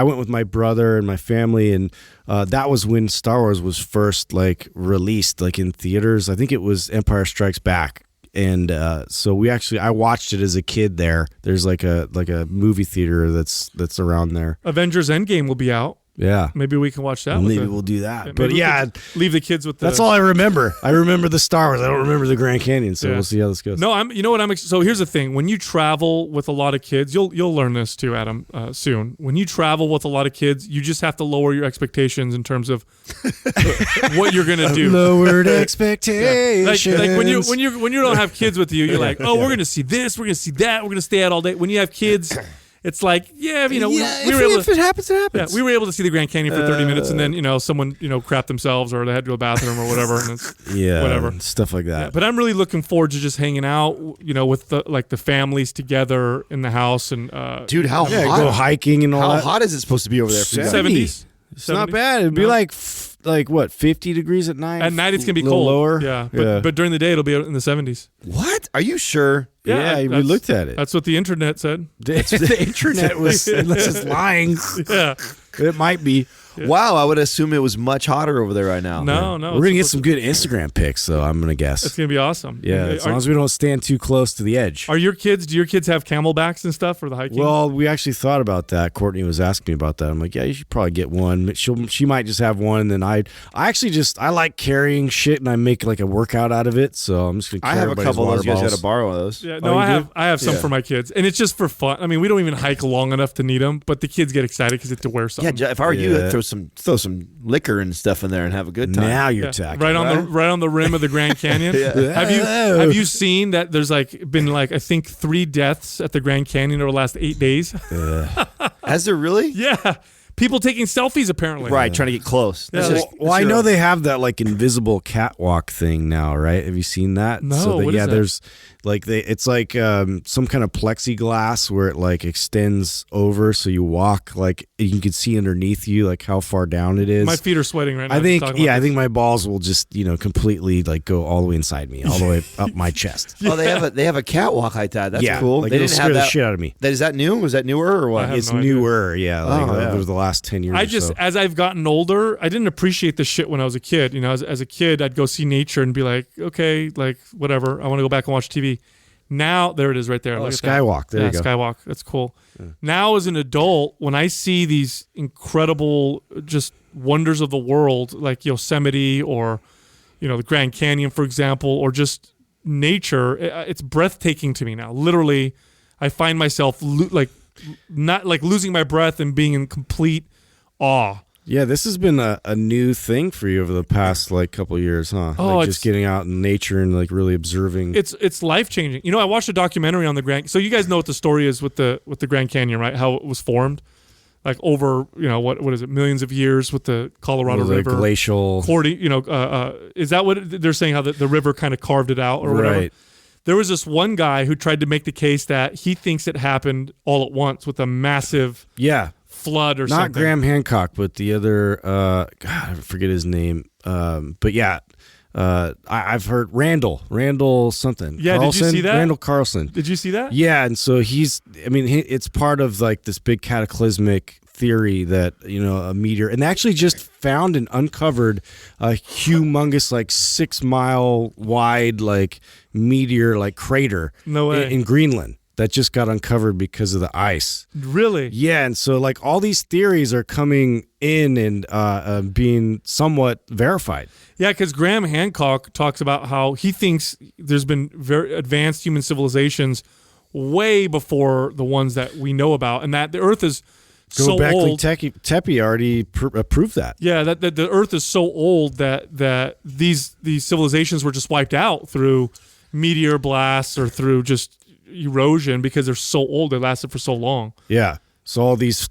[SPEAKER 4] went with my brother and my family, and that was when Star Wars was first like released, like in theaters. I think it was Empire Strikes Back. And so I watched it as a kid there. There's like a movie theater that's around there.
[SPEAKER 2] Avengers Endgame will be out.
[SPEAKER 4] Yeah.
[SPEAKER 2] Maybe we can watch that.
[SPEAKER 4] Maybe we'll do that.
[SPEAKER 2] Yeah,
[SPEAKER 4] but yeah.
[SPEAKER 2] Leave the kids with
[SPEAKER 4] that's all I remember. I remember the Star Wars. I don't remember the Grand Canyon, so we'll see how this goes.
[SPEAKER 2] No, so here's the thing. When you travel with a lot of kids, you'll learn this too, Adam, soon. When you travel with a lot of kids, you just have to lower your expectations in terms of what you're going to do.
[SPEAKER 4] Lowered expectations.
[SPEAKER 2] Like when you don't have kids with you, you're like, oh, we're going to see this, we're going to see that, we're going to stay out all day. When you have kids, it's like, we were able to,
[SPEAKER 4] if it happens, it happens.
[SPEAKER 2] Yeah, we were able to see the Grand Canyon for 30 minutes, and then someone crapped themselves or they had to go to the bathroom or whatever, and it's whatever
[SPEAKER 4] stuff like that.
[SPEAKER 2] Yeah, but I'm really looking forward to just hanging out, with the families together in the house and
[SPEAKER 3] dude, how hot?
[SPEAKER 4] Go hiking and all that.
[SPEAKER 3] How hot is it supposed to be over there for you?
[SPEAKER 2] 70s.
[SPEAKER 4] It's not bad. It'd be like what, 50 degrees at night?
[SPEAKER 2] At night it's gonna be cold.
[SPEAKER 4] Lower.
[SPEAKER 2] Yeah. But during the day it'll be in the 70s.
[SPEAKER 3] What? Are you sure?
[SPEAKER 4] Yeah, we looked at it.
[SPEAKER 2] That's what the internet said.
[SPEAKER 4] The internet was, unless it's lying.
[SPEAKER 2] Yeah.
[SPEAKER 4] It might be.
[SPEAKER 3] Yeah. Wow, I would assume it was much hotter over there right now.
[SPEAKER 2] No.
[SPEAKER 4] We're going to get some good Instagram pics, though, I'm going to guess.
[SPEAKER 2] It's going to be awesome.
[SPEAKER 4] Yeah, as long as we don't stand too close to the edge.
[SPEAKER 2] Do your kids have camelbacks and stuff for the hiking?
[SPEAKER 4] Well, we actually thought about that. Courtney was asking me about that. I'm like, yeah, you should probably get one. She might just have one, and then I like carrying shit, and I make like a workout out of it, so I'm just going to carry
[SPEAKER 3] I have a couple of those. You guys got to borrow those.
[SPEAKER 2] Yeah, no, I have some for my kids, and it's just for fun. I mean, we don't even hike long enough to need them, but the kids get excited because they have to wear something.
[SPEAKER 3] Yeah, if I were you, I'd throw some liquor and stuff in there and have a good time.
[SPEAKER 4] Now you're talking.
[SPEAKER 2] Right on the rim of the Grand Canyon. Have you seen that there's been I think 3 deaths at the Grand Canyon over the last 8 days?
[SPEAKER 3] Has there really?
[SPEAKER 2] Yeah. People taking selfies apparently.
[SPEAKER 3] Right, trying to get close.
[SPEAKER 2] Yeah,
[SPEAKER 4] well, I know they have that invisible catwalk thing now, right? Have you seen that?
[SPEAKER 2] No. What is that?
[SPEAKER 4] There's it's some kind of plexiglass where it extends over, so you walk you can see underneath you how far down it is.
[SPEAKER 2] My feet are sweating right now.
[SPEAKER 4] I think my balls will just completely go all the way inside me, all the way up my chest.
[SPEAKER 3] Oh, they have a catwalk like that. That's cool. They
[SPEAKER 4] it'll
[SPEAKER 3] didn't
[SPEAKER 4] scare
[SPEAKER 3] have
[SPEAKER 4] the
[SPEAKER 3] that.
[SPEAKER 4] shit out of me.
[SPEAKER 3] Is that new? Was that newer or what?
[SPEAKER 4] It's newer, yeah. Over the last 10 years.
[SPEAKER 2] I just, as I've gotten older, I didn't appreciate this shit when I was a kid. As a kid, I'd go see nature and be like, okay, whatever. I want to go back and watch TV. Now, there it is right there.
[SPEAKER 4] Oh,
[SPEAKER 2] Look at
[SPEAKER 4] Skywalk.
[SPEAKER 2] that.
[SPEAKER 4] There you go.
[SPEAKER 2] Skywalk. That's cool. Yeah. Now, as an adult, when I see these incredible just wonders of the world, like Yosemite or, the Grand Canyon, for example, or just nature, it's breathtaking to me now. Literally, I find myself not losing my breath and being in complete awe.
[SPEAKER 4] Yeah, this has been a new thing for you over the past couple of years, huh?
[SPEAKER 2] Oh,
[SPEAKER 4] just getting out in nature and really observing.
[SPEAKER 2] It's life changing. I watched a documentary on the Grand. So you guys know what the story is with the Grand Canyon, right? How it was formed, over what is it, millions of years with the Colorado River,
[SPEAKER 4] glacial.
[SPEAKER 2] Is that what they're saying? How the river kind of carved it out or whatever?
[SPEAKER 4] Right.
[SPEAKER 2] There was this one guy who tried to make the case that he thinks it happened all at once with a massive flood or something.
[SPEAKER 4] Not Graham Hancock, but the other, God, I forget his name. But yeah, I've heard Randall something.
[SPEAKER 2] Yeah,
[SPEAKER 4] Carlson?
[SPEAKER 2] did you see that?
[SPEAKER 4] Randall Carlson.
[SPEAKER 2] Did you see that?
[SPEAKER 4] Yeah, and so it's part of this big cataclysmic theory that a meteor, and they actually just found and uncovered a humongous 6 mile wide meteor crater
[SPEAKER 2] No way.
[SPEAKER 4] in Greenland that just got uncovered because of the ice.
[SPEAKER 2] Really?
[SPEAKER 4] Yeah, and so all these theories are coming in and being somewhat verified.
[SPEAKER 2] Yeah, because Graham Hancock talks about how he thinks there's been very advanced human civilizations way before the ones that we know about, and that the Earth is so old.
[SPEAKER 4] Tepe already approved that.
[SPEAKER 2] Yeah, that the Earth is so old that these civilizations were just wiped out through meteor blasts or through just erosion because they're so old. They lasted for so long.
[SPEAKER 4] Yeah. So all these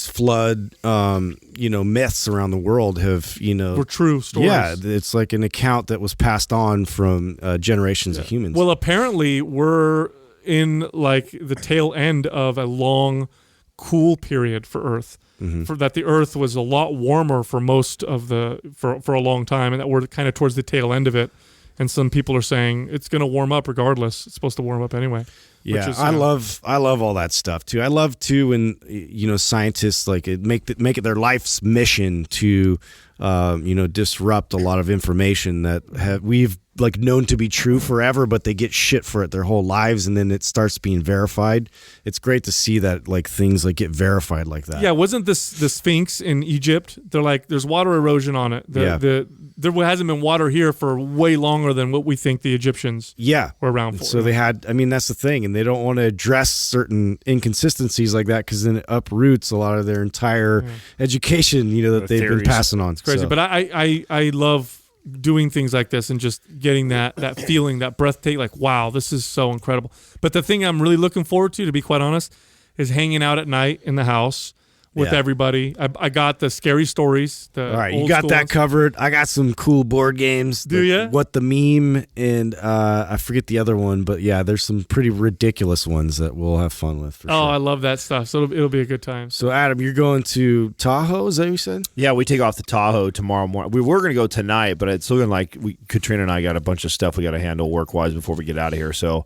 [SPEAKER 4] flood myths around the world have
[SPEAKER 2] were true stories.
[SPEAKER 4] Yeah, it's an account that was passed on from generations of humans.
[SPEAKER 2] Well, apparently we're in the tail end of a long cool period for Earth. Mm-hmm. For that the Earth was a lot warmer for most of for a long time, and that we're kind of towards the tail end of it. And some people are saying it's going to warm up regardless. It's supposed to warm up anyway.
[SPEAKER 4] Yeah, I love all that stuff too. I love too when scientists make it their life's mission to disrupt a lot of information that we've known to be true forever, but they get shit for it their whole lives, and then it starts being verified. It's great to see that things get verified like that.
[SPEAKER 2] Yeah, wasn't the Sphinx in Egypt? They're there's water erosion on it. There hasn't been water here for way longer than what we think the Egyptians were around for.
[SPEAKER 4] So they had, that's the thing, and they don't want to address certain inconsistencies like that because then it uproots a lot of their entire education, that they've been passing on.
[SPEAKER 2] It's crazy, but I love doing things like this and just getting that feeling, that breathtaking, wow, this is so incredible. But the thing I'm really looking forward to be quite honest, is hanging out at night in the house with everybody. I got the scary stories. All
[SPEAKER 4] right, you got that covered. I got some cool board games.
[SPEAKER 2] Do you?
[SPEAKER 4] What the Meme and I forget the other one, but yeah, there's some pretty ridiculous ones that we'll have fun with. For sure.
[SPEAKER 2] I love that stuff. So it'll be a good time.
[SPEAKER 4] So Adam, you're going to Tahoe? Is that what you said?
[SPEAKER 3] Yeah, we take off to Tahoe tomorrow morning. We were going to go tonight, but it's looking like Katrina and I got a bunch of stuff we got to handle work-wise before we get out of here. So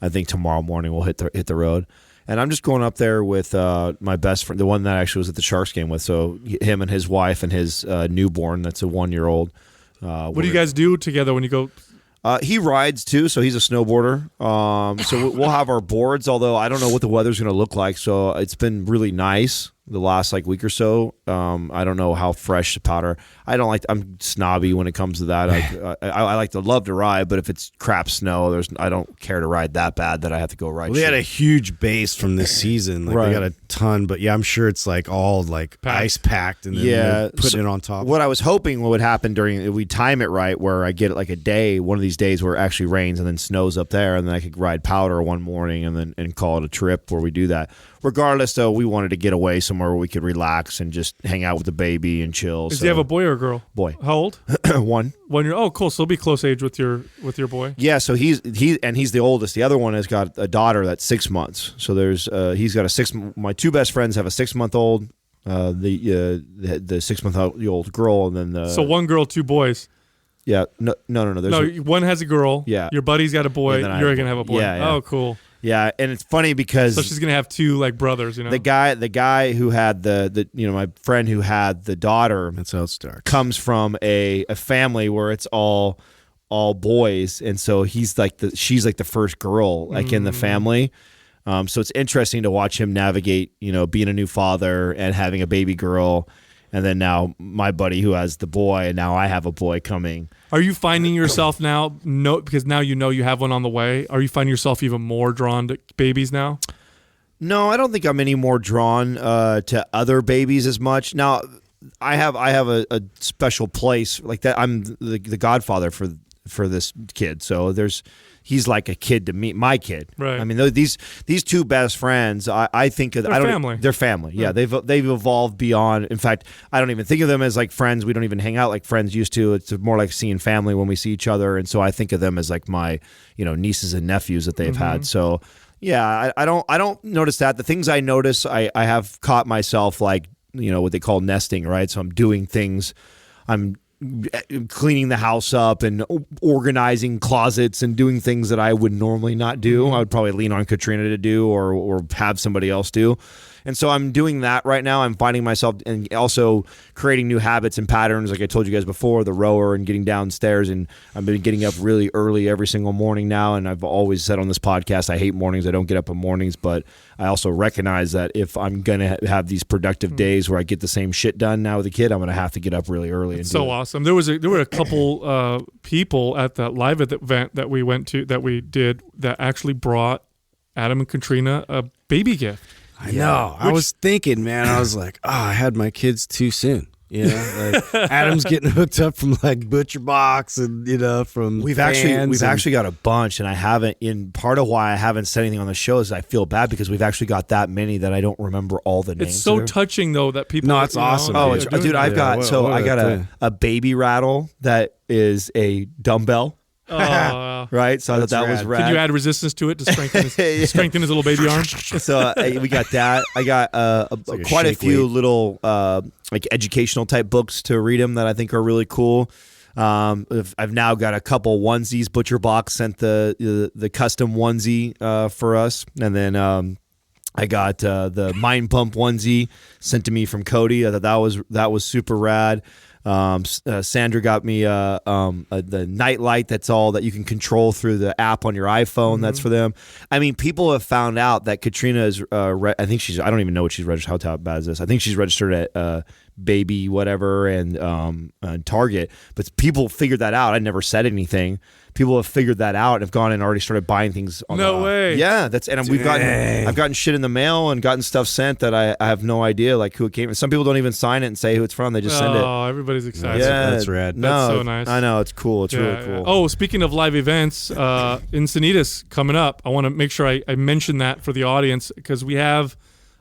[SPEAKER 3] I think tomorrow morning we'll hit the road. And I'm just going up there with my best friend, the one that actually was at the Sharks game with. So him and his wife and his newborn, that's a 1-year-old.
[SPEAKER 2] What do you guys do together when you go?
[SPEAKER 3] He rides too, so he's a snowboarder. So we'll have our boards, although I don't know what the weather's going to look like. So it's been really nice. the last like week or so. I don't know how fresh the powder. I'm snobby when it comes to that. I like to love to ride, but if it's crap snow, I don't care to ride that bad that I have to go ride.
[SPEAKER 4] Well, they had a huge base from this season. Like
[SPEAKER 3] Right.
[SPEAKER 4] they got a ton, but yeah, I'm sure it's like all like ice packed and then they're putting it on top.
[SPEAKER 3] What I was hoping what would happen we time it right where I get it like a day, one of these days where it actually rains and then snows up there, and then I could ride powder one morning and call it a trip where we do that. Regardless, though, we wanted to get away somewhere where we could relax and just hang out with the baby and chill.
[SPEAKER 2] Does he have a boy or a girl?
[SPEAKER 3] Boy.
[SPEAKER 2] How old?
[SPEAKER 3] 1.
[SPEAKER 2] 1 year. Oh, cool. So he'll be close age with your boy.
[SPEAKER 3] Yeah, so he's the oldest. The other one has got a daughter that's 6 months. So there's he's got my 2 best friends have a 6-month-old, the 6-month-old girl, and then
[SPEAKER 2] so 1 girl, 2 boys.
[SPEAKER 3] Yeah, no. There's
[SPEAKER 2] one has a girl.
[SPEAKER 3] Yeah.
[SPEAKER 2] Your buddy's got a boy.
[SPEAKER 3] And then
[SPEAKER 2] You're gonna have a boy.
[SPEAKER 3] Yeah.
[SPEAKER 2] Oh, cool.
[SPEAKER 3] Yeah, and it's funny because
[SPEAKER 2] So she's gonna have 2 like brothers. You know.
[SPEAKER 3] the guy who had the my friend who had the daughter
[SPEAKER 4] That's how it starts.
[SPEAKER 3] comes from a family where it's all boys, and so she's like the first girl like in the family. So it's interesting to watch him navigate, being a new father and having a baby girl, and then now my buddy who has the boy, and now I have a boy coming.
[SPEAKER 2] Are you finding yourself now? No, because now you have one on the way. Are you finding yourself even more drawn to babies now?
[SPEAKER 3] No, I don't think I'm any more drawn to other babies as much. Now, I have a special place like that. I'm the godfather for this kid, so he's like a kid to me, my kid.
[SPEAKER 2] Right.
[SPEAKER 3] I mean, these 2 best friends, I think of,
[SPEAKER 2] family.
[SPEAKER 3] They're family. Yeah, they've evolved beyond. In fact, I don't even think of them as like friends. We don't even hang out like friends used to. It's more like seeing family when we see each other, and so I think of them as like my nieces and nephews that they've had. So yeah, I don't notice that. The things I notice, I have caught myself like what they call nesting, right? So I'm doing things. I'm cleaning the house up and organizing closets and doing things that I would normally not do. I would probably lean on Katrina to do or have somebody else do. And so I'm doing that right now. I'm finding myself and also creating new habits and patterns. Like I told you guys before, the rower and getting downstairs. And I've been getting up really early every single morning now. And I've always said on this podcast, I hate mornings. I don't get up on mornings. But I also recognize that if I'm going to have these productive days where I get the same shit done now with a kid, I'm going to have to get up really early.
[SPEAKER 2] It's so awesome. There were a couple people at that live event that we did that actually brought Adam and Katrina a baby gift.
[SPEAKER 4] I know. I was thinking, man, I was like, I had my kids too soon. Like Adam's getting hooked up from like Butcher Box and from
[SPEAKER 3] we've actually got a bunch, and I haven't. In part of why I haven't said anything on the show is I feel bad because we've actually got that many that I don't remember all the names.
[SPEAKER 2] It's so touching though that people.
[SPEAKER 4] No, it's awesome.
[SPEAKER 3] Oh, dude, I've got I got a baby rattle that is a dumbbell. Right, so I thought that was rad.
[SPEAKER 2] Could you add resistance to it to strengthen his little baby arm?
[SPEAKER 3] So we got that. I got quite a few little like educational type books to read them that I think are really cool. I've now got a couple onesies. Butcher Box sent the custom onesie for us, and then I got the Mind Pump onesie sent to me from Cody. I thought that was super rad. Sandra got me the night light that's all that you can control through the app on your iPhone. That's for them. I mean, people have found out that Katrina is I don't even know what she's registered. How bad is this? I think she's registered at Baby whatever and Target, but people figured that out. I never said anything. People have figured that out and have gone and already started buying things.
[SPEAKER 2] No way.
[SPEAKER 3] Yeah, I've gotten shit in the mail and gotten stuff sent that I have no idea like who it came from. Some people don't even sign it and say who it's from. They just send it.
[SPEAKER 2] Oh, everybody's excited.
[SPEAKER 3] Yeah,
[SPEAKER 4] that's rad.
[SPEAKER 2] That's so nice.
[SPEAKER 3] I know, it's cool. It's really cool.
[SPEAKER 2] Oh, speaking of live events, Encinitas coming up. I want to make sure I mention that for the audience because we have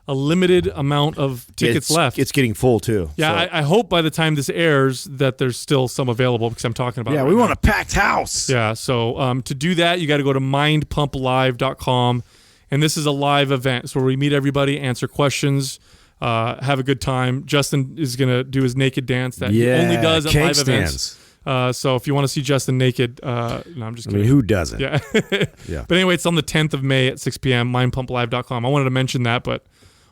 [SPEAKER 2] a limited amount of tickets left.
[SPEAKER 3] It's getting full too.
[SPEAKER 2] Yeah, so. I hope by the time this airs that there's still some available because I'm talking about.
[SPEAKER 4] Yeah, we want a packed house.
[SPEAKER 2] Yeah, so to do that, you got to go to mindpumplive.com, and this is a live event. So where we meet everybody, answer questions, have a good time. Justin is gonna do his naked dance that he only does at live events. So if you want to see Justin naked, no, I'm just kidding.
[SPEAKER 4] I mean, who doesn't?
[SPEAKER 2] Yeah.
[SPEAKER 4] Yeah.
[SPEAKER 2] But anyway, it's on the 10th of May at 6 p.m. mindpumplive.com. I wanted to mention that, but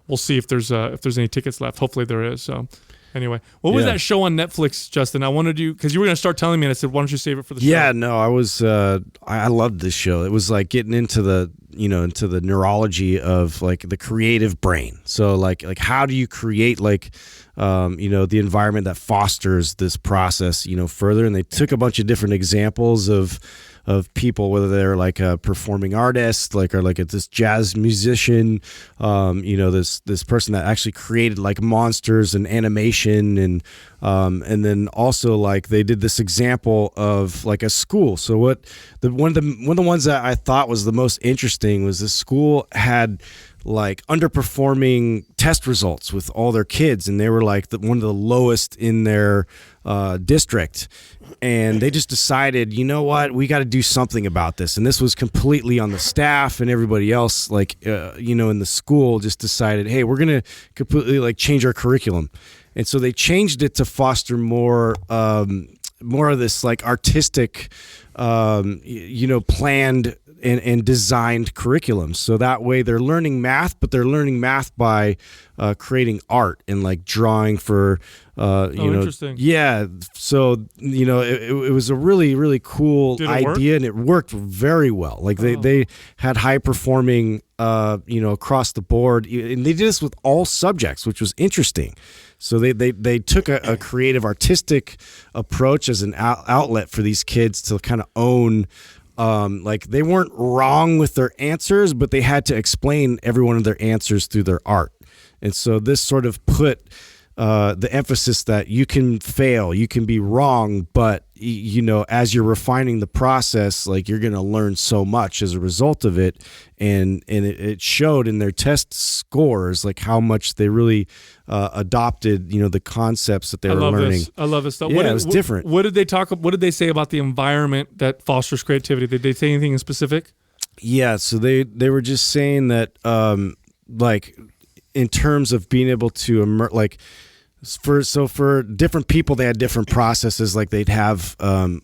[SPEAKER 2] we'll see if there's any tickets left. Hopefully there is. So Anyway, what was
[SPEAKER 4] Yeah.
[SPEAKER 2] that show on Netflix, Justin? I wanted you because you were going to start telling me, and I said, "Why don't you save it for the show?"
[SPEAKER 4] Yeah, no, I was. I loved this show. It was like getting into the neurology of like the creative brain. So like how do you create the environment that fosters this process further? And they took a bunch of different examples of people, whether they're like a performing artist, or this jazz musician, this person that actually created like monsters and animation, and then also like they did this example of like a school. So one of the ones that I thought was the most interesting was this school had like underperforming test results with all their kids, and they were like one of the lowest in their district. And they just decided, you know what, we got to do something about this. And this was completely on the staff, and everybody else, in the school just decided, hey, we're going to completely like change our curriculum. And so they changed it to foster more of this like artistic, planned and designed curriculum. So that way they're learning math, but they're learning math by creating art and like drawing for,
[SPEAKER 2] interesting.
[SPEAKER 4] Yeah. So, it was a really, really cool idea, and it worked very well. Like they had high performing, across the board, and they did this with all subjects, which was interesting. So they took a creative, artistic approach as an outlet for these kids to kind of own. They weren't wrong with their answers, but they had to explain every one of their answers through their art. And so this sort of put the emphasis that you can fail, you can be wrong, but as you're refining the process, like you're going to learn so much as a result of it. And it showed in their test scores, like how much they really adopted, the concepts that they were learning.
[SPEAKER 2] I love this stuff.
[SPEAKER 4] Yeah, it was different.
[SPEAKER 2] What did they say about the environment that fosters creativity? Did they say anything in specific?
[SPEAKER 4] Yeah. So they were just saying that, in terms of being able to for different people, they had different processes. Like they'd have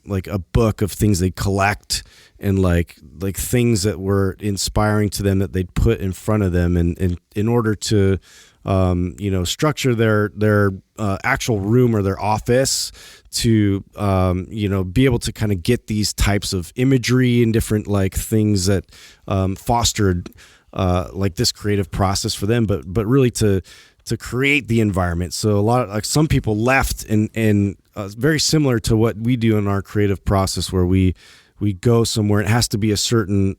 [SPEAKER 4] like a book of things they'd collect, and like things that were inspiring to them that they'd put in front of them, and in order to structure their actual room or their office to be able to kind of get these types of imagery and different like things that fostered like this creative process for them, but really to create the environment. So a lot of some people left, and very similar to what we do in our creative process, where we go somewhere. It has to be a certain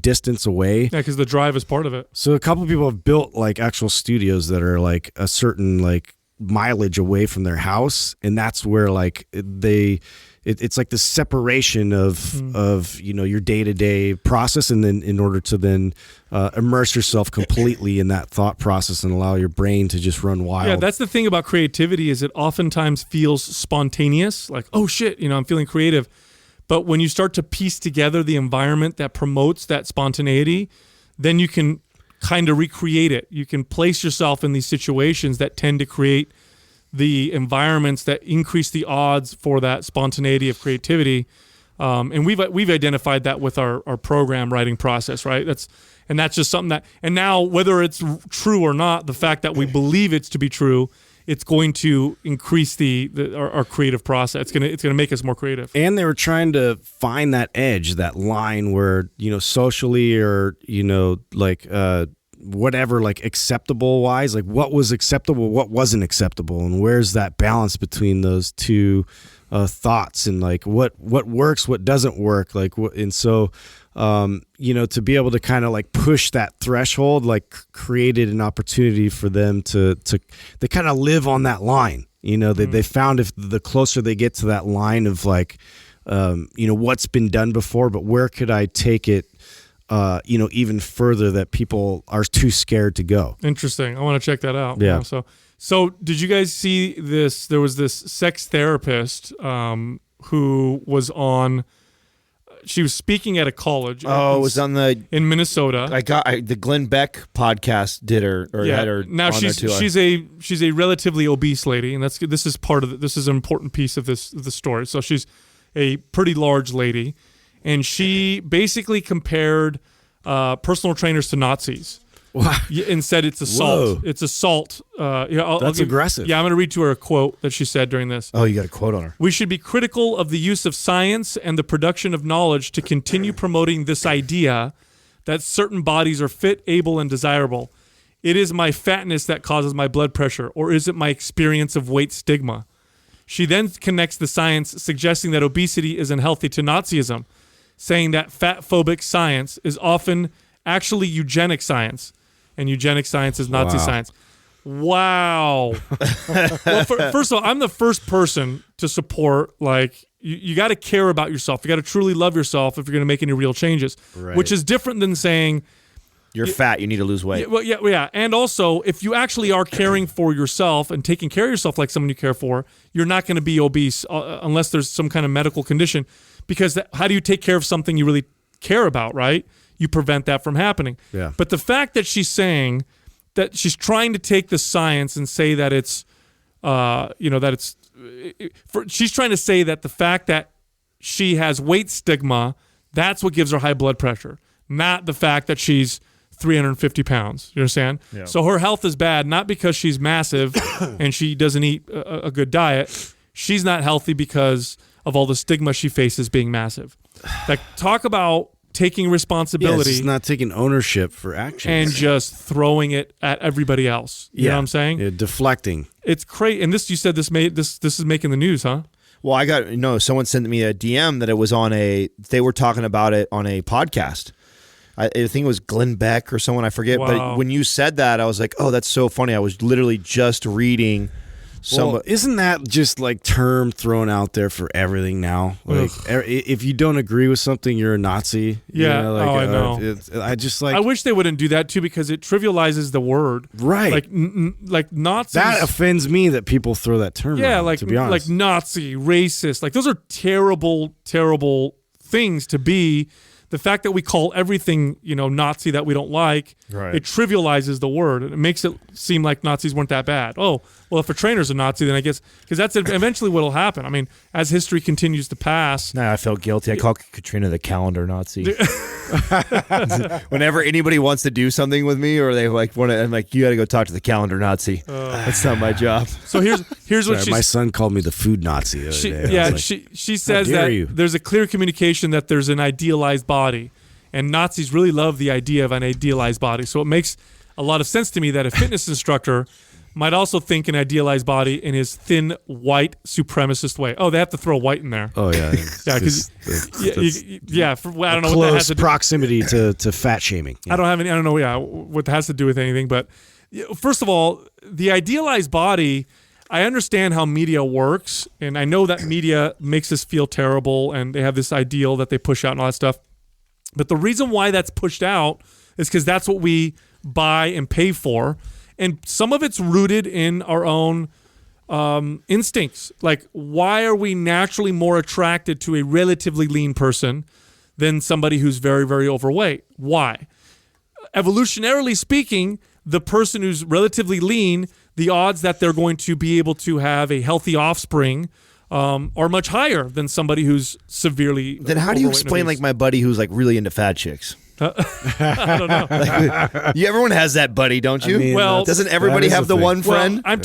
[SPEAKER 4] distance away.
[SPEAKER 2] Yeah, because the drive is part of it.
[SPEAKER 4] So a couple of people have built like actual studios that are like a certain like mileage away from their house, and that's where like it's like the separation of your day-to-day process, and then in order to then immerse yourself completely in that thought process and allow your brain to just run wild.
[SPEAKER 2] Yeah, that's the thing about creativity, is it oftentimes feels spontaneous, like, oh shit, I'm feeling creative. But when you start to piece together the environment that promotes that spontaneity, then you can kind of recreate it. You can place yourself in these situations that tend to create the environments that increase the odds for that spontaneity of creativity. And we've identified that with our program writing process, right? That's just something that, and now whether it's true or not, the fact that we believe it's to be true, it's going to increase our creative process. It's gonna make us more creative.
[SPEAKER 4] And they were trying to find that edge, that line where socially or whatever, like acceptable wise, like what was acceptable, what wasn't acceptable, and where's that balance between those two thoughts, and like what works, what doesn't work, like what, and so to be able to kind of like push that threshold, like created an opportunity for them to they kind of live on that line. They found if the closer they get to that line of like what's been done before, but where could I take it even further that people are too scared to go.
[SPEAKER 2] Interesting. I want to check that out.
[SPEAKER 4] Yeah.
[SPEAKER 2] So did you guys see this? There was this sex therapist who was on. She was speaking at a college.
[SPEAKER 3] Oh, it was on
[SPEAKER 2] in Minnesota.
[SPEAKER 3] The Glenn Beck podcast did her had her.
[SPEAKER 2] Now
[SPEAKER 3] on
[SPEAKER 2] she's
[SPEAKER 3] there too.
[SPEAKER 2] she's a relatively obese lady, and this is part of this is an important piece of the story. So she's a pretty large lady, and she basically compared personal trainers to Nazis. and said it's assault.
[SPEAKER 4] Whoa.
[SPEAKER 2] It's assault.
[SPEAKER 4] That's aggressive.
[SPEAKER 2] Yeah, I'm going to read to her a quote that she said during this.
[SPEAKER 3] Oh, you got a quote on her.
[SPEAKER 2] We should be critical of the use of science and the production of knowledge to continue promoting this idea that certain bodies are fit, able, and desirable. It is my fatness that causes my blood pressure, or is it my experience of weight stigma? She then connects the science, suggesting that obesity is unhealthy, to Nazism, saying that fat-phobic science is often actually eugenic science, and eugenic science is Nazi science. Wow. Well, first of all, I'm the first person to support, like, you got to care about yourself. You got to truly love yourself if you're going to make any real changes, which is different than saying
[SPEAKER 3] you're fat, you need to lose weight.
[SPEAKER 2] Yeah. And also, if you actually are caring for yourself and taking care of yourself like someone you care for, you're not going to be obese unless there's some kind of medical condition, because how do you take care of something you really care about, right? You prevent that from happening.
[SPEAKER 4] Yeah.
[SPEAKER 2] But the fact that she's saying that she's trying to take the science and say that it's, she's trying to say that the fact that she has weight stigma, that's what gives her high blood pressure, not the fact that she's 350 pounds. You understand? Yeah. So her health is bad, not because she's massive and she doesn't eat a good diet. She's not healthy because of all the stigma she faces being massive. Like, talk about taking responsibility.
[SPEAKER 4] It's not taking ownership for actions.
[SPEAKER 2] And just throwing it at everybody else. You know what I'm saying?
[SPEAKER 4] Yeah, deflecting.
[SPEAKER 2] It's crazy. And this, you said this is making the news, huh?
[SPEAKER 3] Well, I got, someone sent me a DM that it was they were talking about it on a podcast. I think it was Glenn Beck or someone, I forget.
[SPEAKER 2] Wow.
[SPEAKER 3] But when you said that, I was like, oh, that's so funny. I was literally just reading
[SPEAKER 4] Well, isn't that just like term thrown out there for everything now? Like, if you don't agree with something, you're a Nazi.
[SPEAKER 2] Yeah, I know.
[SPEAKER 4] I
[SPEAKER 2] wish they wouldn't do that too, because it trivializes the word.
[SPEAKER 4] Right.
[SPEAKER 2] Like Nazis.
[SPEAKER 4] That offends me that people throw that term around, to be honest.
[SPEAKER 2] Like Nazi, racist. Like, those are terrible, terrible things to be. The fact that we call everything, Nazi that we don't like, it trivializes the word. It makes it seem like Nazis weren't that bad. Oh, well, if a trainer's a Nazi, then I guess, because that's eventually what will happen. I mean, as history continues to pass.
[SPEAKER 3] Nah, I felt guilty. I call Katrina the calendar Nazi. Whenever anybody wants to do something with me, or they want to, I'm like, you got to go talk to the calendar Nazi. That's not my job.
[SPEAKER 2] So here's what
[SPEAKER 4] my son called me the food Nazi the other day.
[SPEAKER 2] Yeah, she says that there's a clear communication that there's an idealized body, and Nazis really love the idea of an idealized body. So it makes a lot of sense to me that a fitness instructor might also think an idealized body in his thin, white, supremacist way. Oh, they have to throw white in there.
[SPEAKER 4] Oh, yeah.
[SPEAKER 2] I don't know what that has to do.
[SPEAKER 4] Proximity to fat shaming. Yeah.
[SPEAKER 2] I don't know what that has to do with anything. But first of all, the idealized body, I understand how media works, and I know that media makes us feel terrible, and they have this ideal that they push out and all that stuff. But the reason why that's pushed out is because that's what we buy and pay for. And some of it's rooted in our own instincts. Like, why are we naturally more attracted to a relatively lean person than somebody who's very, very overweight? Why? Evolutionarily speaking, the person who's relatively lean, the odds that they're going to be able to have a healthy offspring are much higher than somebody who's severely.
[SPEAKER 3] Then how do you explain, like, my buddy who's like really into fat chicks?
[SPEAKER 2] I don't know.
[SPEAKER 3] Everyone has that buddy, don't you?
[SPEAKER 2] I mean, well,
[SPEAKER 3] doesn't everybody have the one friend?
[SPEAKER 2] Well, I'm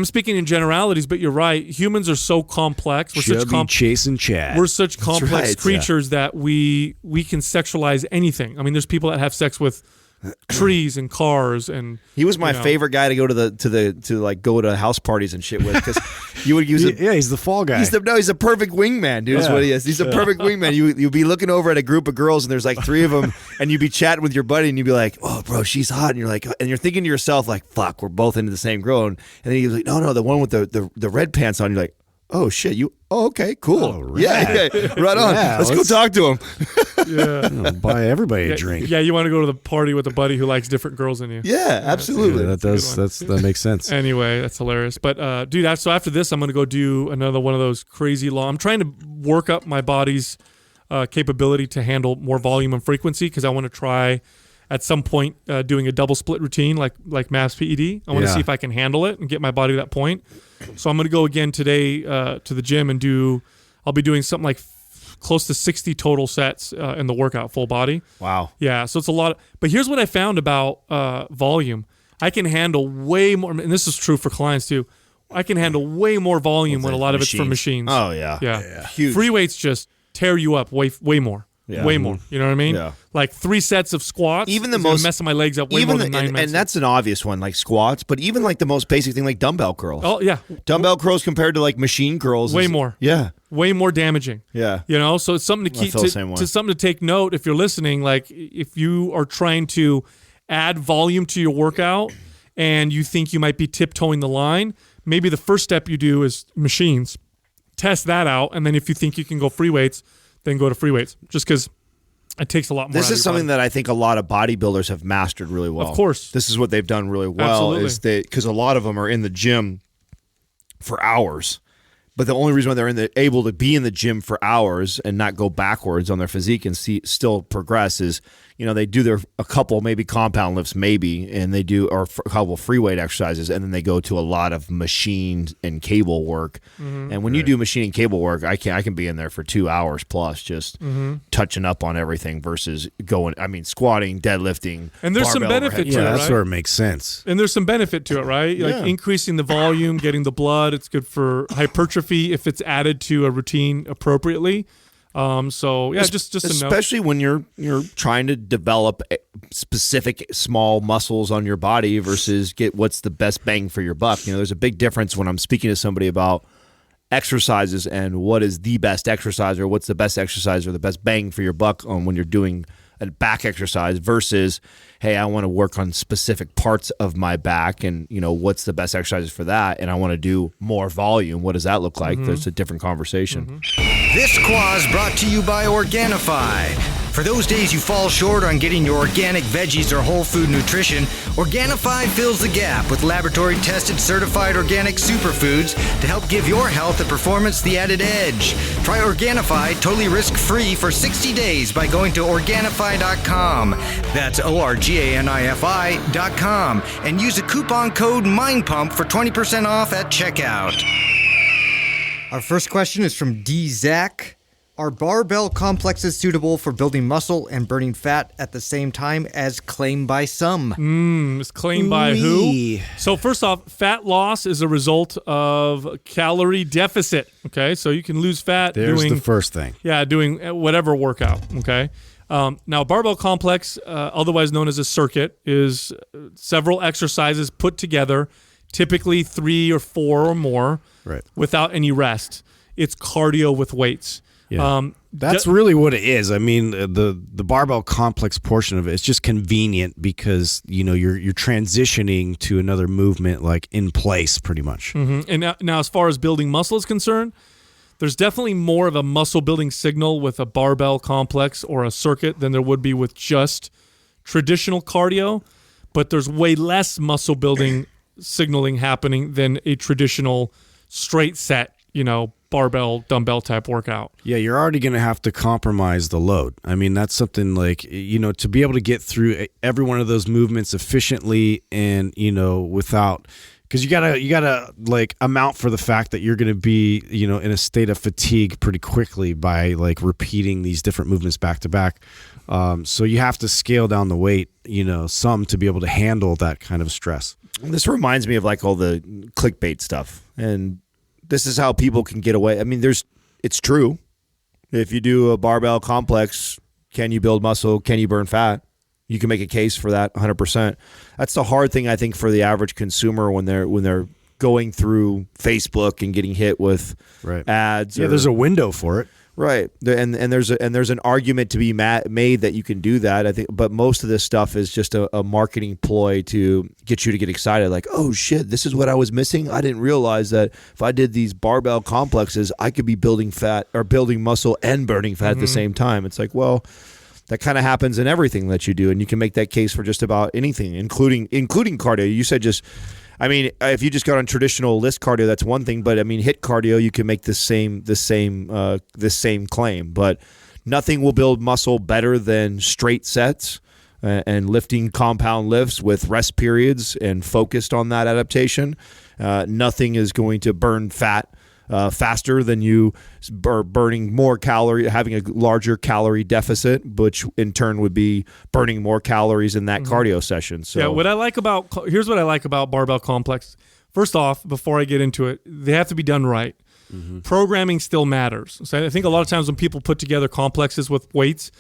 [SPEAKER 2] speaking in generalities, but you're right. Humans are so complex.
[SPEAKER 4] We're chasing Chad.
[SPEAKER 2] We're such complex creatures that we can sexualize anything. I mean, there's people that have sex with trees and cars, and
[SPEAKER 3] he was my favorite guy to go to go to house parties and shit with, because you would use
[SPEAKER 4] he's the fall guy.
[SPEAKER 3] He's the perfect wingman, dude. Is what he is. He's the perfect wingman. You'd be looking over at a group of girls, and there's like three of them, and you'd be chatting with your buddy, and you'd be like, "Oh, bro, she's hot," and you're like, and you're thinking to yourself like, "Fuck, we're both into the same girl," and then he's like, "No, the one with the red pants on." You're like, "Oh shit, okay, cool, right. yeah, right on. Let's go talk to him."
[SPEAKER 4] Yeah, buy everybody a drink.
[SPEAKER 2] Yeah, you want to go to the party with a buddy who likes different girls than you.
[SPEAKER 3] Yeah, absolutely.
[SPEAKER 4] Yeah, that makes sense.
[SPEAKER 2] Anyway, that's hilarious. But dude, so after this, I'm going to go do another one of those crazy long. I'm trying to work up my body's capability to handle more volume and frequency, because I want to try at some point doing a double split routine like MAPS PED. I want to see if I can handle it and get my body to that point. So I'm going to go again today to the gym and I'll be doing something like close to 60 total sets in the workout, full body.
[SPEAKER 3] Wow.
[SPEAKER 2] Yeah, so it's a lot. But here's what I found about volume. I can handle way more, and this is true for clients too. I can handle way more volume when a lot of it's from machines.
[SPEAKER 3] Oh, yeah.
[SPEAKER 2] Yeah.
[SPEAKER 3] Huge.
[SPEAKER 2] Free weights just tear you up way more.
[SPEAKER 3] Yeah.
[SPEAKER 2] Way more. You know what I mean?
[SPEAKER 3] Yeah.
[SPEAKER 2] Like 3 sets of squats.
[SPEAKER 3] Even the
[SPEAKER 2] is gonna
[SPEAKER 3] most
[SPEAKER 2] messing my legs up way more than 9
[SPEAKER 3] and
[SPEAKER 2] minutes.
[SPEAKER 3] that's an obvious one, like squats, but even like the most basic thing, like dumbbell curls.
[SPEAKER 2] Oh, yeah.
[SPEAKER 3] Dumbbell curls compared to like machine curls.
[SPEAKER 2] Way more.
[SPEAKER 3] Yeah.
[SPEAKER 2] Way more damaging.
[SPEAKER 3] Yeah.
[SPEAKER 2] You know, so it's something to keep
[SPEAKER 3] feel the same way.
[SPEAKER 2] to something to take note if you're listening. Like if you are trying to add volume to your workout and you think you might be tiptoeing the line, maybe the first step you do is machines. Test that out, and then if you think you can go free weights, then go to free weights. Just because it takes a lot more.
[SPEAKER 3] This is something that I think a lot of bodybuilders have mastered really well.
[SPEAKER 2] Of course.
[SPEAKER 3] This is what they've done really well.
[SPEAKER 2] Absolutely.
[SPEAKER 3] Is that because a lot of them are in the gym for hours, but the only reason why they're able to be in the gym for hours and not go backwards on their physique and still progress is, you know, they do a couple maybe compound lifts and they do a couple free weight exercises, and then they go to a lot of machine and cable work. And when you do machine and cable work, I can be in there for 2 hours plus just touching up on everything versus squatting, deadlifting.
[SPEAKER 2] And there's some
[SPEAKER 3] barbell
[SPEAKER 2] benefit
[SPEAKER 3] overhead.
[SPEAKER 2] to it,
[SPEAKER 4] that's
[SPEAKER 2] right?
[SPEAKER 4] where it makes sense.
[SPEAKER 2] And there's some benefit to it, right? Like increasing the volume, getting the blood. It's good for hypertrophy if it's added to a routine appropriately. So yeah, just a note.
[SPEAKER 3] Especially when you're trying to develop specific small muscles on your body versus get what's the best bang for your buck. You know, there's a big difference when I'm speaking to somebody about exercises and what is the best exercise or what's the best exercise or the best bang for your buck on when you're doing a back exercise versus, hey, I want to work on specific parts of my back and, you know, what's the best exercises for that, and I want to do more volume. What does that look like? There's a different conversation.
[SPEAKER 5] This quaz brought to you by Organifi. For those days you fall short on getting your organic veggies or whole food nutrition, Organifi fills the gap with laboratory-tested certified organic superfoods to help give your health and performance the added edge. Try Organifi totally risk-free for 60 days by going to Organifi.com. That's ORGANIFI.com. And use the coupon code MINDPUMP for 20% off at checkout.
[SPEAKER 6] Our first question is from D. Zach. Are barbell complexes suitable for building muscle and burning fat at the same time as claimed by some?
[SPEAKER 2] It's claimed by who? So first off, fat loss is a result of calorie deficit. Okay, so you can lose fat
[SPEAKER 4] There's
[SPEAKER 2] doing
[SPEAKER 4] the first thing.
[SPEAKER 2] doing whatever workout. Okay. Now, barbell complex, otherwise known as a circuit, is several exercises put together, typically 3 or 4 or more,
[SPEAKER 4] Right.
[SPEAKER 2] without any rest. It's cardio with weights.
[SPEAKER 4] Yeah. That's really what it is. I mean, the barbell complex portion of it, it's just convenient because, you know, you're transitioning to another movement like in place pretty much.
[SPEAKER 2] And now, as far as building muscle is concerned, there's definitely more of a muscle building signal with a barbell complex or a circuit than there would be with just traditional cardio, but there's way less muscle building signaling happening than a traditional straight set, you know, barbell, dumbbell type workout.
[SPEAKER 4] Yeah, you're already going to have to compromise the load. I mean, that's something like, you know, to be able to get through every one of those movements efficiently and, you know, without, because you gotta like amount for the fact that you're going to be, you know, in a state of fatigue pretty quickly by like repeating these different movements back to back. So you have to scale down the weight, you know, some to be able to handle that kind of stress.
[SPEAKER 3] This reminds me of like all the clickbait stuff, and this is how people can get away. I mean, it's true. If you do a barbell complex, can you build muscle? Can you burn fat? You can make a case for that 100%. That's the hard thing, I think, for the average consumer when they're going through Facebook and getting hit with ads.
[SPEAKER 4] Yeah, there's a window for it.
[SPEAKER 3] Right, and there's an argument to be made that you can do that. I think, but most of this stuff is just a marketing ploy to get you to get excited. Like, oh shit, this is what I was missing. I didn't realize that if I did these barbell complexes, I could be building fat or building muscle and burning fat at the same time. It's like, well, that kind of happens in everything that you do, and you can make that case for just about anything, including cardio. You said just. I mean, if you just got on traditional list cardio, that's one thing. But I mean, HIIT cardio, you can make the same claim. But nothing will build muscle better than straight sets and lifting compound lifts with rest periods and focused on that adaptation. Nothing is going to burn fat faster than you burning more calorie, having a larger calorie deficit, which in turn would be burning more calories in that cardio session. So
[SPEAKER 2] here's what I like about barbell complex. First off, before I get into it, they have to be done right. Programming still matters. So I think a lot of times when people put together complexes with weights,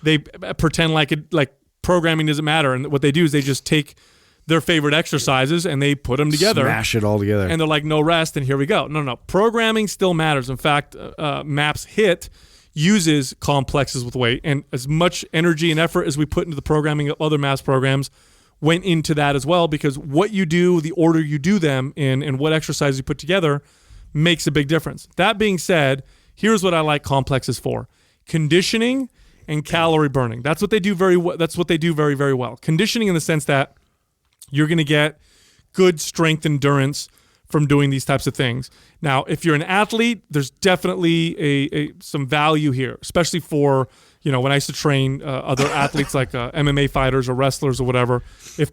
[SPEAKER 2] they pretend like programming doesn't matter, and what they do is they just take their favorite exercises and they put them together,
[SPEAKER 4] smash it all together,
[SPEAKER 2] and they're like, no rest, and here we go. No, programming still matters. In fact, MAPS HIT uses complexes with weight, and as much energy and effort as we put into the programming of other MAPS programs went into that as well, because what you do, the order you do them in, and what exercise you put together makes a big difference. That being said, here's what I like complexes for: conditioning and calorie burning. That's what they do very very, very well. Conditioning in the sense that you're going to get good strength endurance from doing these types of things. Now, if you're an athlete, there's definitely some value here, especially for, when I used to train other athletes like MMA fighters or wrestlers or whatever. If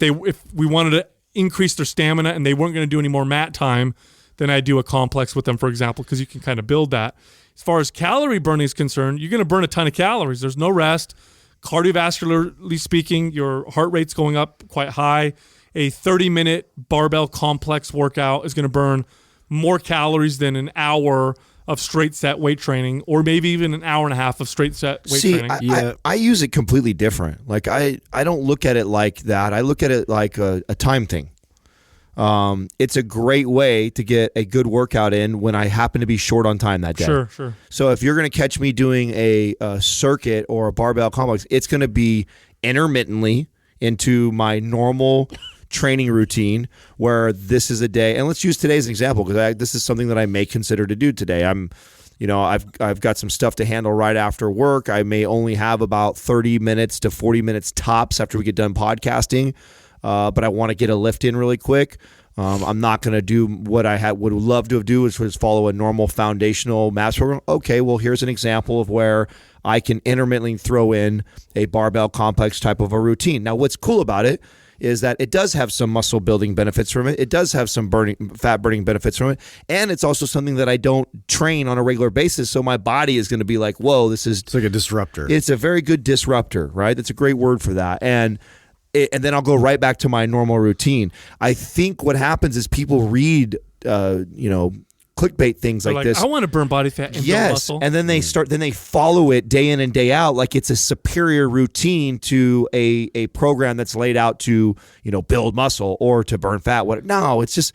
[SPEAKER 2] we wanted to increase their stamina and they weren't going to do any more mat time, then I do a complex with them, for example, because you can kind of build that. As far as calorie burning is concerned, you're going to burn a ton of calories. There's no rest. Cardiovascularly speaking, your heart rate's going up quite high. A 30-minute barbell complex workout is going to burn more calories than an hour of straight set weight training, or maybe even an hour and a half of straight set weight training.
[SPEAKER 3] I use it completely different. Like I don't look at it like that. I look at it like a time thing. It's a great way to get a good workout in when I happen to be short on time that day.
[SPEAKER 2] Sure.
[SPEAKER 3] So if you're going to catch me doing a circuit or a barbell complex, it's going to be intermittently into my normal training routine, where this is a day, and let's use today as an example, because this is something that I may consider to do today. I've got some stuff to handle right after work. I may only have about 30 minutes to 40 minutes tops after we get done podcasting. But I want to get a lift in really quick. I'm not going to do what I would love to do, which was follow a normal foundational MAPS program. Okay, well, here's an example of where I can intermittently throw in a barbell complex type of a routine. Now, what's cool about it is that it does have some muscle building benefits from it. It does have some fat burning benefits from it. And it's also something that I don't train on a regular basis. So my body is going to be like, whoa, it's
[SPEAKER 4] like a disruptor.
[SPEAKER 3] It's a very good disruptor, right? That's a great word for that. And then I'll go right back to my normal routine. I think what happens is people read, clickbait things like this.
[SPEAKER 2] I want to burn body fat and build muscle.
[SPEAKER 3] And then they follow it day in and day out like it's a superior routine to a program that's laid out to, build muscle or to burn fat. No, it's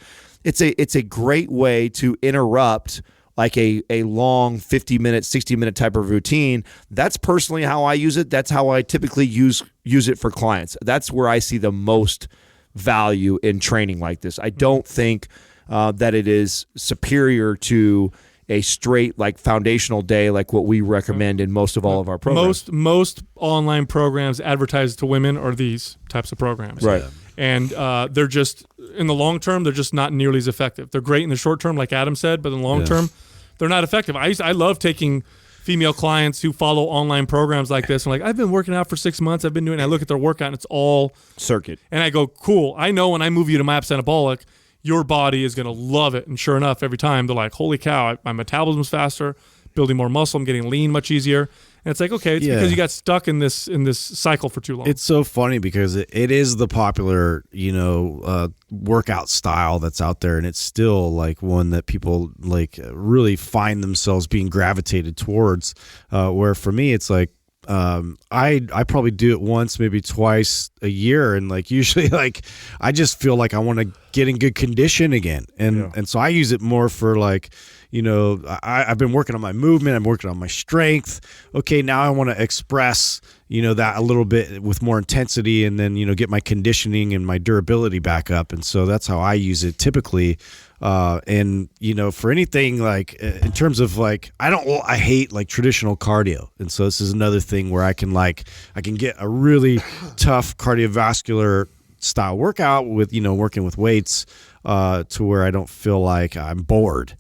[SPEAKER 3] a great way to interrupt like a long 50-minute, 60-minute type of routine. That's personally how I use it. That's how I typically use it for clients. That's where I see the most value in training like this. I don't think that it is superior to a straight like foundational day like what we recommend in most of all of our programs.
[SPEAKER 2] Most online programs advertised to women are these types of programs.
[SPEAKER 3] Right.
[SPEAKER 2] And they're just, in the long term, they're just not nearly as effective. They're great in the short term, like Adam said, but in the long term, they're not effective. I love taking female clients who follow online programs like this. I'm like, I've been working out for 6 months. I've been doing, I look at their workout and it's all
[SPEAKER 3] circuit.
[SPEAKER 2] And I go, cool. I know when I move you to MAPS Anabolic, your body is going to love it. And sure enough, every time they're like, holy cow, my metabolism's faster, building more muscle, I'm getting lean much easier. And it's like, okay, it's because you got stuck in this cycle for too long.
[SPEAKER 4] It's so funny because it is the popular, workout style that's out there, and it's still like one that people like really find themselves being gravitated towards. Where for me, it's like I probably do it once, maybe twice a year, and like usually like I just feel like I want to get in good condition again, and so I use it more for like. I've been working on my movement. I'm working on my strength. Okay, now I want to express, that a little bit with more intensity, and then, get my conditioning and my durability back up. And so that's how I use it typically. And for anything like in terms of like, I hate like traditional cardio. And so this is another thing where I can get a really tough cardiovascular style workout with, working with weights, to where I don't feel like I'm bored,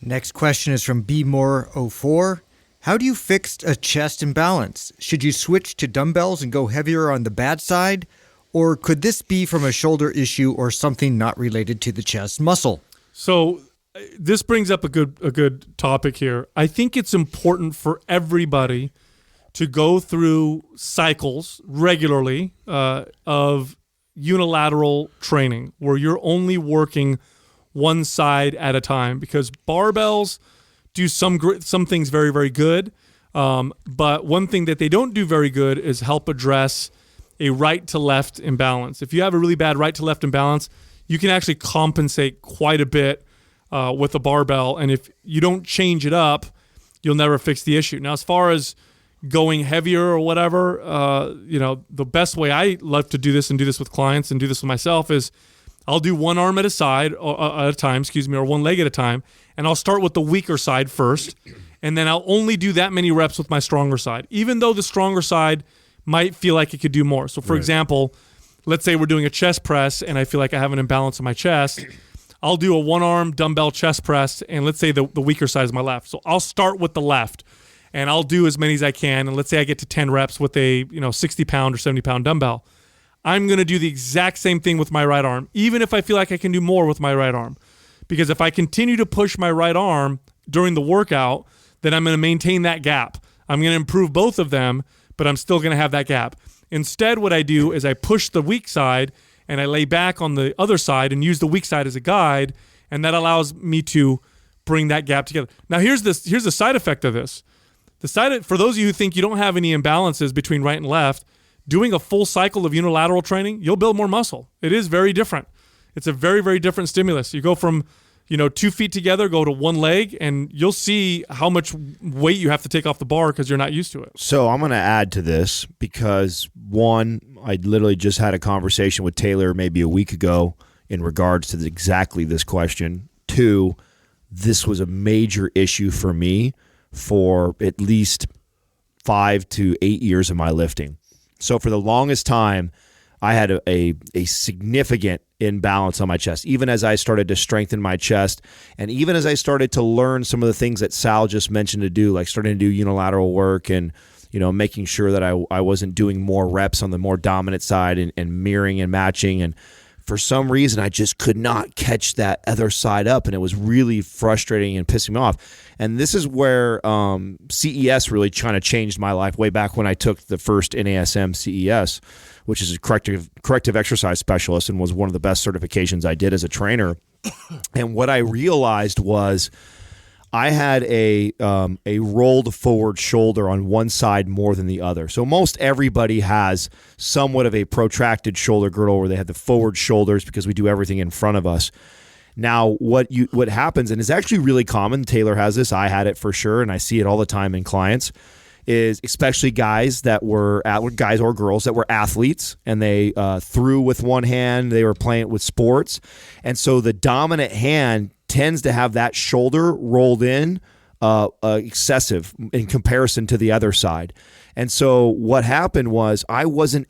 [SPEAKER 6] Next question is from BMore04. How do you fix a chest imbalance? Should you switch to dumbbells and go heavier on the bad side? Or could this be from a shoulder issue or something not related to the chest muscle?
[SPEAKER 2] So this brings up a good topic here. I think it's important for everybody to go through cycles regularly of unilateral training where you're only working one side at a time, because barbells do some things very, very good. But one thing that they don't do very good is help address a right to left imbalance. If you have a really bad right to left imbalance, you can actually compensate quite a bit with a barbell. And if you don't change it up, you'll never fix the issue. Now, as far as going heavier or whatever, the best way I love to do this and do this with clients and do this with myself is I'll do one arm at a side at a time, or one leg at a time, and I'll start with the weaker side first, and then I'll only do that many reps with my stronger side, even though the stronger side might feel like it could do more. So, for example, let's say we're doing a chest press, and I feel like I have an imbalance in my chest. I'll do a one-arm dumbbell chest press, and let's say the weaker side is my left. So I'll start with the left, and I'll do as many as I can, and let's say I get to 10 reps with a 60-pound or 70-pound dumbbell. I'm going to do the exact same thing with my right arm, even if I feel like I can do more with my right arm. Because if I continue to push my right arm during the workout, then I'm going to maintain that gap. I'm going to improve both of them, but I'm still going to have that gap. Instead, what I do is I push the weak side and I lay back on the other side and use the weak side as a guide, and that allows me to bring that gap together. Now, here's the side effect of this. For those of you who think you don't have any imbalances between right and left, doing a full cycle of unilateral training, you'll build more muscle. It is very different. It's a very, very different stimulus. You go from 2 feet together, go to one leg, and you'll see how much weight you have to take off the bar because you're not used to it.
[SPEAKER 3] So I'm going to add to this because, one, I literally just had a conversation with Taylor maybe a week ago in regards to exactly this question. Two, this was a major issue for me for at least 5 to 8 years of my lifting. So for the longest time, I had a significant imbalance on my chest, even as I started to strengthen my chest, and even as I started to learn some of the things that Sal just mentioned to do, like starting to do unilateral work and making sure that I wasn't doing more reps on the more dominant side and mirroring and matching. And for some reason, I just could not catch that other side up, and it was really frustrating and pissing me off. And this is where CES really kind of changed my life way back when I took the first NASM CES, which is a corrective exercise specialist, and was one of the best certifications I did as a trainer. And what I realized was I had a rolled forward shoulder on one side more than the other. So most everybody has somewhat of a protracted shoulder girdle where they have the forward shoulders because we do everything in front of us. Now, what happens, and is actually really common, Taylor has this, I had it for sure, and I see it all the time in clients, is especially guys or girls that were athletes, and they threw with one hand, they were playing with sports, and so the dominant hand tends to have that shoulder rolled in excessive in comparison to the other side. And so what happened was I wasn't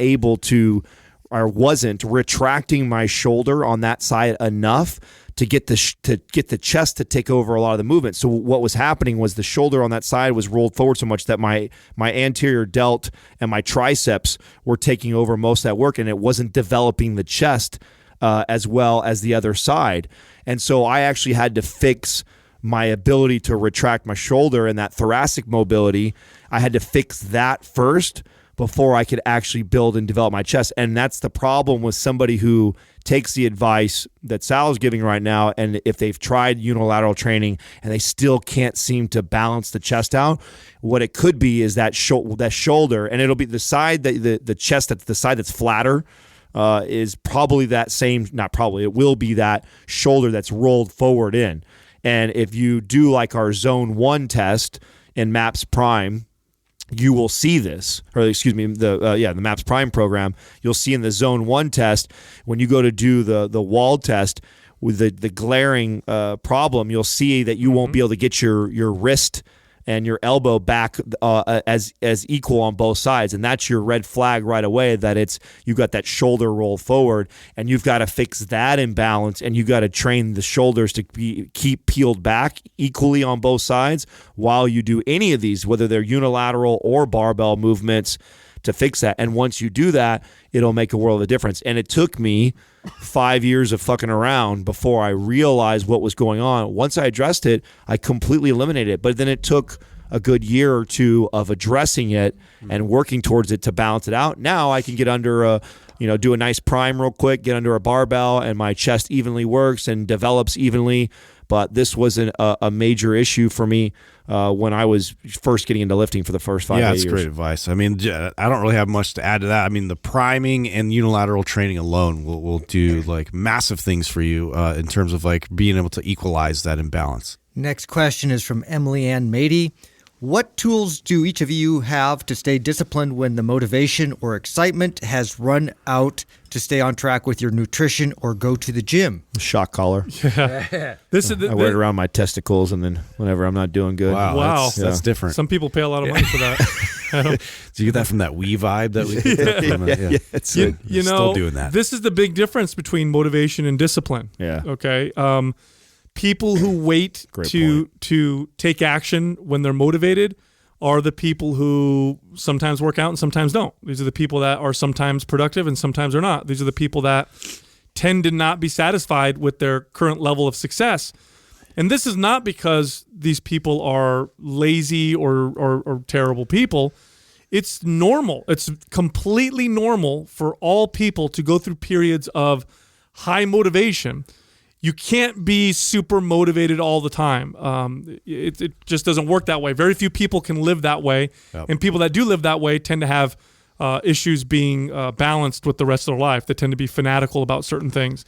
[SPEAKER 3] retracting my shoulder on that side enough to get the chest to take over a lot of the movement. So what was happening was the shoulder on that side was rolled forward so much that my anterior delt and my triceps were taking over most of that work, and it wasn't developing the chest as well as the other side. And so I actually had to fix my ability to retract my shoulder and that thoracic mobility. I had to fix that first before I could actually build and develop my chest. And that's the problem with somebody who takes the advice that Sal is giving right now, and if they've tried unilateral training and they still can't seem to balance the chest out, what it could be is that shoulder, and it'll be the side, the chest, that's the side that's flatter, is probably that same, not probably, it will be that shoulder that's rolled forward in. And if you do like our Zone 1 test in MAPS Prime, you will see this, or excuse me, the MAPS Prime program, you'll see in the Zone 1 test, when you go to do the wall test with the glaring problem, you'll see that you won't be able to get your wrist and your elbow back as equal on both sides. And that's your red flag right away, that you got that shoulder roll forward, and you've got to fix that imbalance, and you got to train the shoulders to keep peeled back equally on both sides while you do any of these, whether they're unilateral or barbell movements, to fix that. And once you do that, it'll make a world of difference. And it took me 5 years of fucking around before I realized what was going on. Once I addressed it, I completely eliminated it. But then it took a good year or two of addressing it and working towards it to balance it out. Now I can get under a, do a nice prime real quick, get under a barbell, and my chest evenly works and develops evenly. But this wasn't a major issue for me when I was first getting into lifting for the first 5 years.
[SPEAKER 4] Yeah, that's great advice. I mean, I don't really have much to add to that. I mean, the priming and unilateral training alone will do like massive things for you in terms of like being able to equalize that imbalance.
[SPEAKER 6] Next question is from Emily Ann Mady. What tools do each of you have to stay disciplined when the motivation or excitement has run out to stay on track with your nutrition or go to the gym?
[SPEAKER 3] Shock collar.
[SPEAKER 2] Yeah.
[SPEAKER 3] I wear it around my testicles, and then whenever I'm not doing good.
[SPEAKER 2] Wow.
[SPEAKER 4] That's different.
[SPEAKER 2] Some people pay a lot of money for that.
[SPEAKER 4] Do you get that from that Wii vibe that we get? Still doing that.
[SPEAKER 2] This is the big difference between motivation and discipline.
[SPEAKER 3] Yeah.
[SPEAKER 2] Okay. People who wait to take action when they're motivated are the people who sometimes work out and sometimes don't. These are the people that are sometimes productive and sometimes are not. These are the people that tend to not be satisfied with their current level of success. And this is not because these people are lazy or terrible people. It's normal. It's completely normal for all people to go through periods of high motivation. You can't be super motivated all the time. It just doesn't work that way. Very few people can live that way. Yep. And people that do live that way tend to have issues being balanced with the rest of their life. They tend to be fanatical about certain things.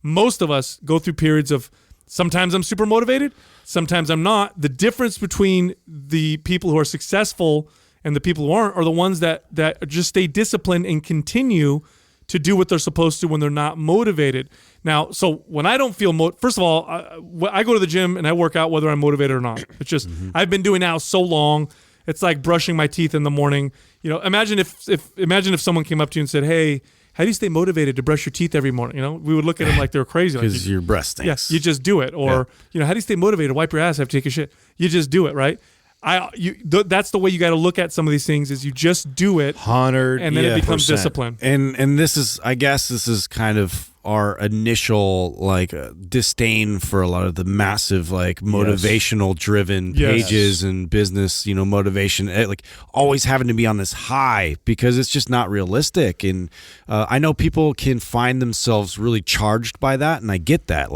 [SPEAKER 2] Most of us go through periods of sometimes I'm super motivated, sometimes I'm not. The difference between the people who are successful and the people who aren't are the ones that just stay disciplined and continue to do what they're supposed to when they're not motivated. Now, so when I don't feel first of all, I go to the gym and I work out whether I'm motivated or not. It's just I've been doing now so long. It's like brushing my teeth in the morning. Imagine if someone came up to you and said, "Hey, how do you stay motivated to brush your teeth every morning?" We would look at them like they're crazy.
[SPEAKER 4] Because your breath stinks.
[SPEAKER 2] Yes, you just do it. Or how do you stay motivated to wipe your ass after you take a shit? You just do it, right? That's the way you got to look at some of these things is you just do it
[SPEAKER 3] 100%.
[SPEAKER 2] And then it becomes discipline.
[SPEAKER 4] And this is kind of our initial disdain for a lot of the massive motivational driven pages and business, motivation, always having to be on this high because it's just not realistic. And I know people can find themselves really charged by that, and I get that.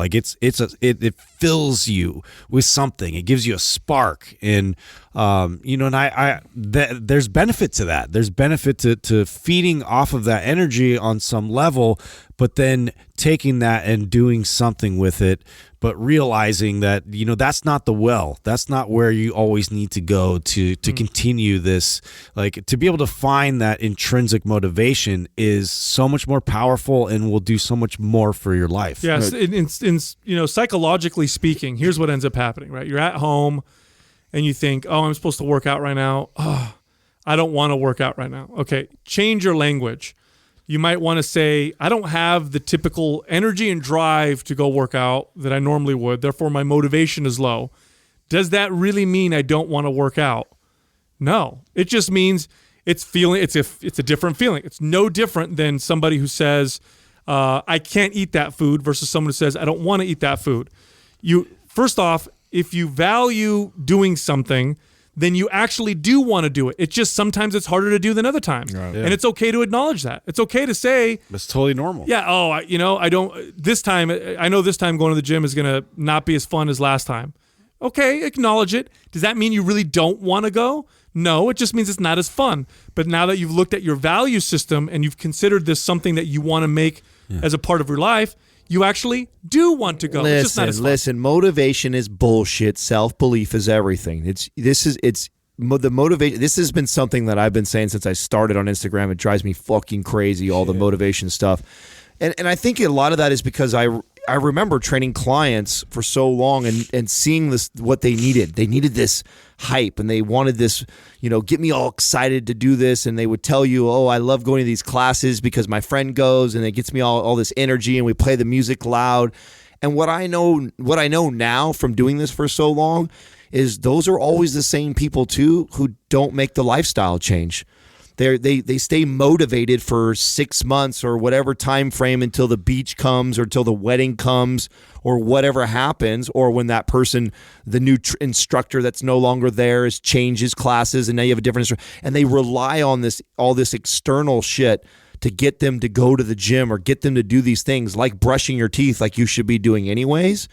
[SPEAKER 4] It fills you with something. It gives you a spark, and there's benefit to that. There's benefit to feeding off of that energy on some level, but then taking that and doing something with it, but realizing that, that's not the well. That's not where you always need to go to continue this. To be able to find that intrinsic motivation is so much more powerful and will do so much more for your life.
[SPEAKER 2] Yes, in psychologically speaking, here's what ends up happening, right? You're at home and you think, oh, I'm supposed to work out right now. Oh, I don't want to work out right now. Okay, change your language. You might want to say, I don't have the typical energy and drive to go work out that I normally would. Therefore, my motivation is low. Does that really mean I don't want to work out? No. It just means it's a different feeling. It's no different than somebody who says, I can't eat that food versus someone who says, I don't want to eat that food. First off, if you value doing something, then you actually do want to do it. It's just sometimes it's harder to do than other times. Right. Yeah. And it's okay to acknowledge that. It's okay to say...
[SPEAKER 4] That's totally normal.
[SPEAKER 2] Yeah, I don't... This time, I know this time going to the gym is going to not be as fun as last time. Okay, acknowledge it. Does that mean you really don't want to go? No, it just means it's not as fun. But now that you've looked at your value system and you've considered this something that you want to make as a part of your life, you actually do want to go. It's just not as fun.
[SPEAKER 3] Listen, motivation is bullshit. Self-belief is everything. The motivation. This has been something that I've been saying since I started on Instagram. It drives me fucking crazy, all the motivation stuff. And I think a lot of that is because I remember training clients for so long and seeing this, what they needed. They needed this hype and they wanted this, get me all excited to do this. And they would tell you, oh, I love going to these classes because my friend goes and it gets me all this energy and we play the music loud. And what I know now from doing this for so long is those are always the same people too who don't make the lifestyle change. They stay motivated for 6 months or whatever time frame until the beach comes or until the wedding comes or whatever happens, or when that person, the new instructor that's no longer there, is changes classes and now you have a different instructor, and they rely on all this external shit to get them to go to the gym or get them to do these things like brushing your teeth, like you should be doing anyways.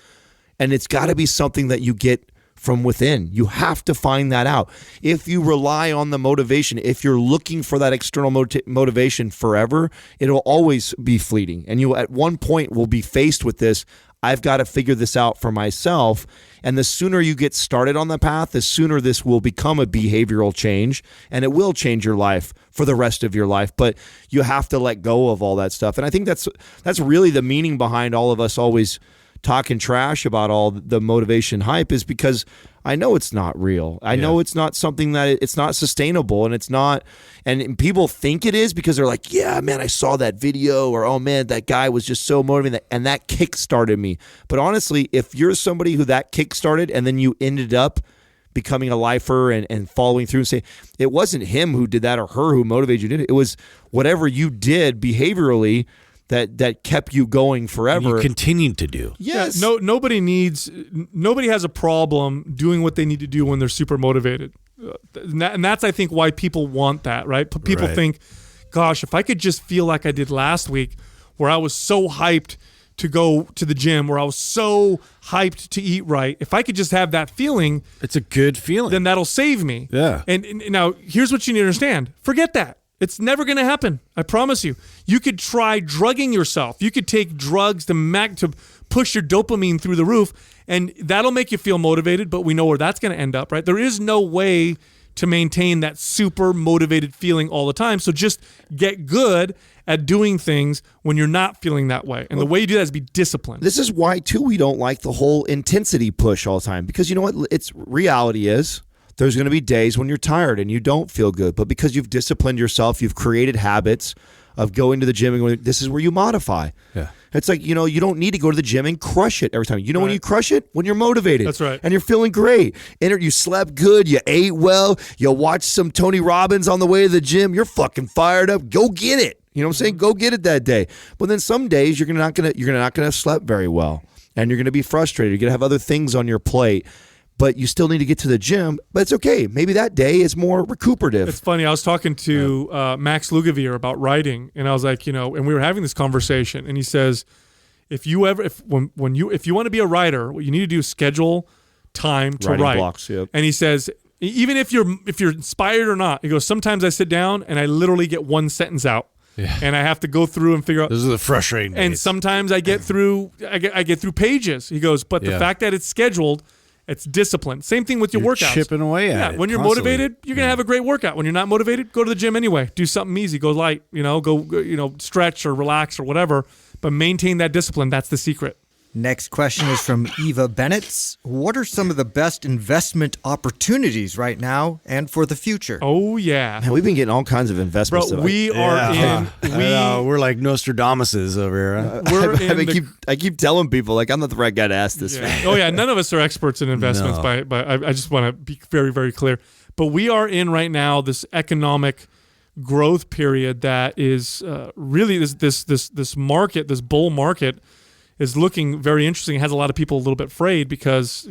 [SPEAKER 3] And it's got to be something that you get from within. You have to find that out. If you rely on the motivation, if you're looking for that external motivation forever, it'll always be fleeting. And you at one point will be faced with this, I've got to figure this out for myself. And the sooner you get started on the path, the sooner this will become a behavioral change, and it will change your life for the rest of your life. But you have to let go of all that stuff. And I think that's really the meaning behind all of us always talking trash about all the motivation hype, is because I know it's not real. I know it's not something that it's not sustainable, and it's not, and people think it is because they're like, yeah, man, I saw that video, or oh man, that guy was just so motivating, and that kick-started me. But honestly, if you're somebody who that kick-started and then you ended up becoming a lifer and following through and say, it wasn't him who did that or her who motivated you to do it. It was whatever you did behaviorally that kept you going forever.
[SPEAKER 4] You continued to do.
[SPEAKER 3] Yes.
[SPEAKER 2] Yeah, nobody has a problem doing what they need to do when they're super motivated. And that's, I think, why people want that, right? People think, gosh, if I could just feel like I did last week, where I was so hyped to go to the gym, where I was so hyped to eat right, if I could just have that feeling,
[SPEAKER 4] it's a good feeling.
[SPEAKER 2] Then that'll save me.
[SPEAKER 4] Yeah.
[SPEAKER 2] And now, here's what you need to understand. Forget that. It's never going to happen. I promise you. You could try drugging yourself. You could take drugs to push your dopamine through the roof, and that'll make you feel motivated, but we know where that's going to end up, right? There is no way to maintain that super motivated feeling all the time. So just get good at doing things when you're not feeling that way. And the way you do that is be disciplined.
[SPEAKER 3] This is why, too, we don't like the whole intensity push all the time. Because you know what? Reality is, there's going to be days when you're tired and you don't feel good. But because you've disciplined yourself, you've created habits of going to the gym and going, this is where you modify.
[SPEAKER 4] Yeah.
[SPEAKER 3] It's like, you don't need to go to the gym and crush it every time. You know when you crush it? When you're motivated.
[SPEAKER 2] That's right.
[SPEAKER 3] And you're feeling great. And you slept good. You ate well. You watched some Tony Robbins on the way to the gym. You're fucking fired up. Go get it. You know what I'm saying? Go get it that day. But then some days you're not gonna have slept very well. And you're going to be frustrated. You're going to have other things on your plate. But you still need to get to the gym. But it's okay. Maybe that day is more recuperative.
[SPEAKER 2] It's funny. I was talking to Max Lugavere about writing, and I was like, and we were having this conversation, and he says, if you want to be a writer, what you need to do is schedule time to
[SPEAKER 3] Writing
[SPEAKER 2] write.
[SPEAKER 3] blocks, yep.
[SPEAKER 2] And he says, even if you're inspired or not, he goes, sometimes I sit down and I literally get one sentence out. Yeah. And I have to go through and figure out.
[SPEAKER 4] Those are the frustrating
[SPEAKER 2] And
[SPEAKER 4] days.
[SPEAKER 2] sometimes I get through pages. He goes, but the fact that it's scheduled, it's discipline. Same thing with your workouts.
[SPEAKER 4] Chipping away at it.
[SPEAKER 2] When you're
[SPEAKER 4] constantly.
[SPEAKER 2] motivated, you're gonna have a great workout. When you're not motivated, go to the gym anyway. Do something easy. Go light. Go stretch or relax or whatever. But maintain that discipline. That's the secret.
[SPEAKER 6] Next question is from Eva Bennett. What are some of the best investment opportunities right now and for the future?
[SPEAKER 2] Oh, yeah.
[SPEAKER 3] Man, we've been getting all kinds of investments.
[SPEAKER 2] Bro,
[SPEAKER 4] we're like Nostradamuses over here.
[SPEAKER 3] I keep telling people, like, I'm not the right guy to ask this.
[SPEAKER 2] Yeah. Oh, yeah. None of us are experts in investments, but I just want to be very, very clear. But we are in right now this economic growth period that is really this market, this bull market, is looking very interesting. It has a lot of people a little bit afraid because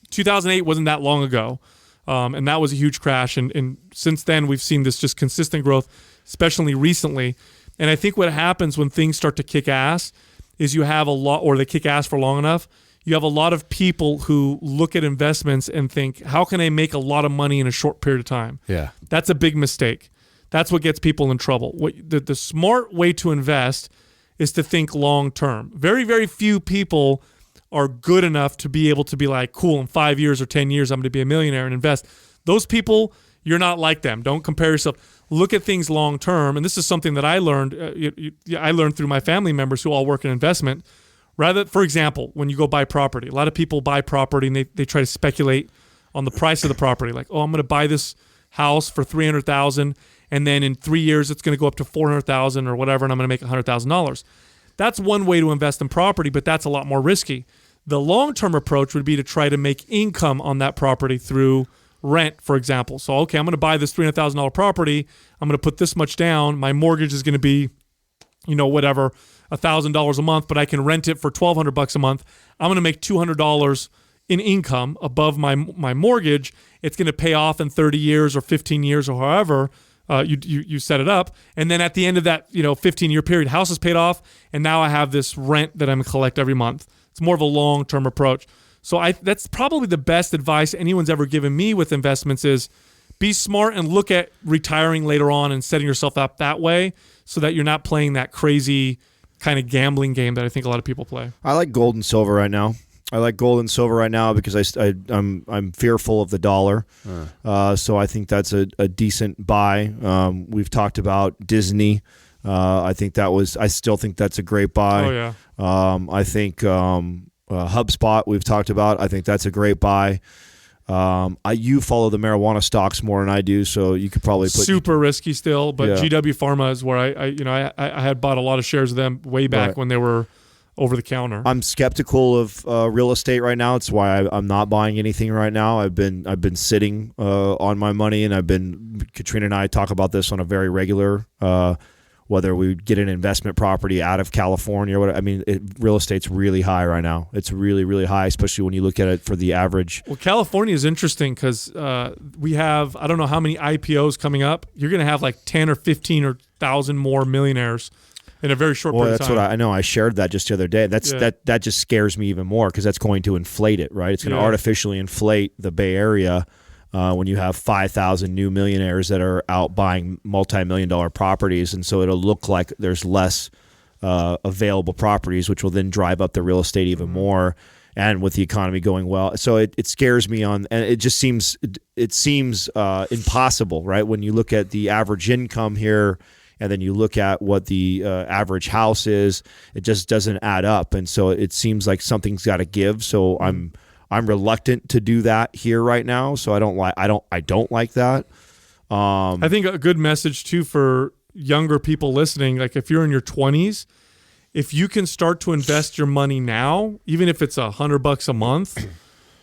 [SPEAKER 2] 2008 wasn't that long ago, and that was a huge crash. And since then, we've seen this just consistent growth, especially recently. And I think what happens when things start to kick ass is you have a lot, or they kick ass for long enough, you have a lot of people who look at investments and think, how can I make a lot of money in a short period of time?
[SPEAKER 4] Yeah,
[SPEAKER 2] that's a big mistake. That's what gets people in trouble. The smart way to invest is to think long term. Very, very few people are good enough to be able to be like, cool, in 5 years or 10 years, I'm going to be a millionaire and invest. Those people, you're not like them. Don't compare yourself. Look at things long term. And this is something that I learned. I learned through my family members who all work in investment. For example, when you go buy property, a lot of people buy property and they try to speculate on the price of the property. Like, oh, I'm going to buy this house for $300,000. And then in 3 years, it's going to go up to $400,000 or whatever, and I'm going to make $100,000. That's one way to invest in property, but that's a lot more risky. The long-term approach would be to try to make income on that property through rent, for example. So, okay, I'm going to buy this $300,000 property. I'm going to put this much down. My mortgage is going to be, whatever, $1,000 a month, but I can rent it for $1,200 a month. I'm going to make $200 in income above my mortgage. It's going to pay off in 30 years or 15 years or however you set it up. And then at the end of that 15-year period, house is paid off, and now I have this rent that I'm going to collect every month. It's more of a long-term approach. So that's probably the best advice anyone's ever given me with investments is be smart and look at retiring later on and setting yourself up that way so that you're not playing that crazy kind of gambling game that I think a lot of people play.
[SPEAKER 3] I like gold and silver right now. Because I'm fearful of the dollar. So I think that's a decent buy. We've talked about Disney. I still think that's a great buy.
[SPEAKER 2] Oh, yeah.
[SPEAKER 3] I think HubSpot we've talked about. I think that's a great buy. You follow the marijuana stocks more than I do, so you could probably put
[SPEAKER 2] super risky still. But
[SPEAKER 3] Yeah.
[SPEAKER 2] GW Pharma is where I had bought a lot of shares of them way back when they were over the counter.
[SPEAKER 3] I'm skeptical of real estate right now. It's why I'm not buying anything right now. I've been sitting on my money, and Katrina and I talk about this on a very regular. Whether we get an investment property out of California or whatever. Real estate's really high right now. It's really, really high, especially when you look at it for the average.
[SPEAKER 2] Well, California is interesting because we have, I don't know how many IPOs coming up. You're going to have like 10 or 15 or 1,000 more millionaires in a very short period of time.
[SPEAKER 3] That's what I know. I shared that just the other day. That just scares me even more because that's going to inflate it, right? It's going to artificially inflate the Bay Area. When you have 5,000 new millionaires that are out buying multi-million-dollar properties, and so it'll look like there's less available properties, which will then drive up the real estate even more. And with the economy going well, so it scares me and it just seems impossible, right? When you look at the average income here, and then you look at what the average house is, it just doesn't add up, and so it seems like something's got to give. So I'm reluctant to do that here right now, so I don't like that.
[SPEAKER 2] I think a good message too for younger people listening, like if you're in your 20s, if you can start to invest your money now, even if it's $100 a month,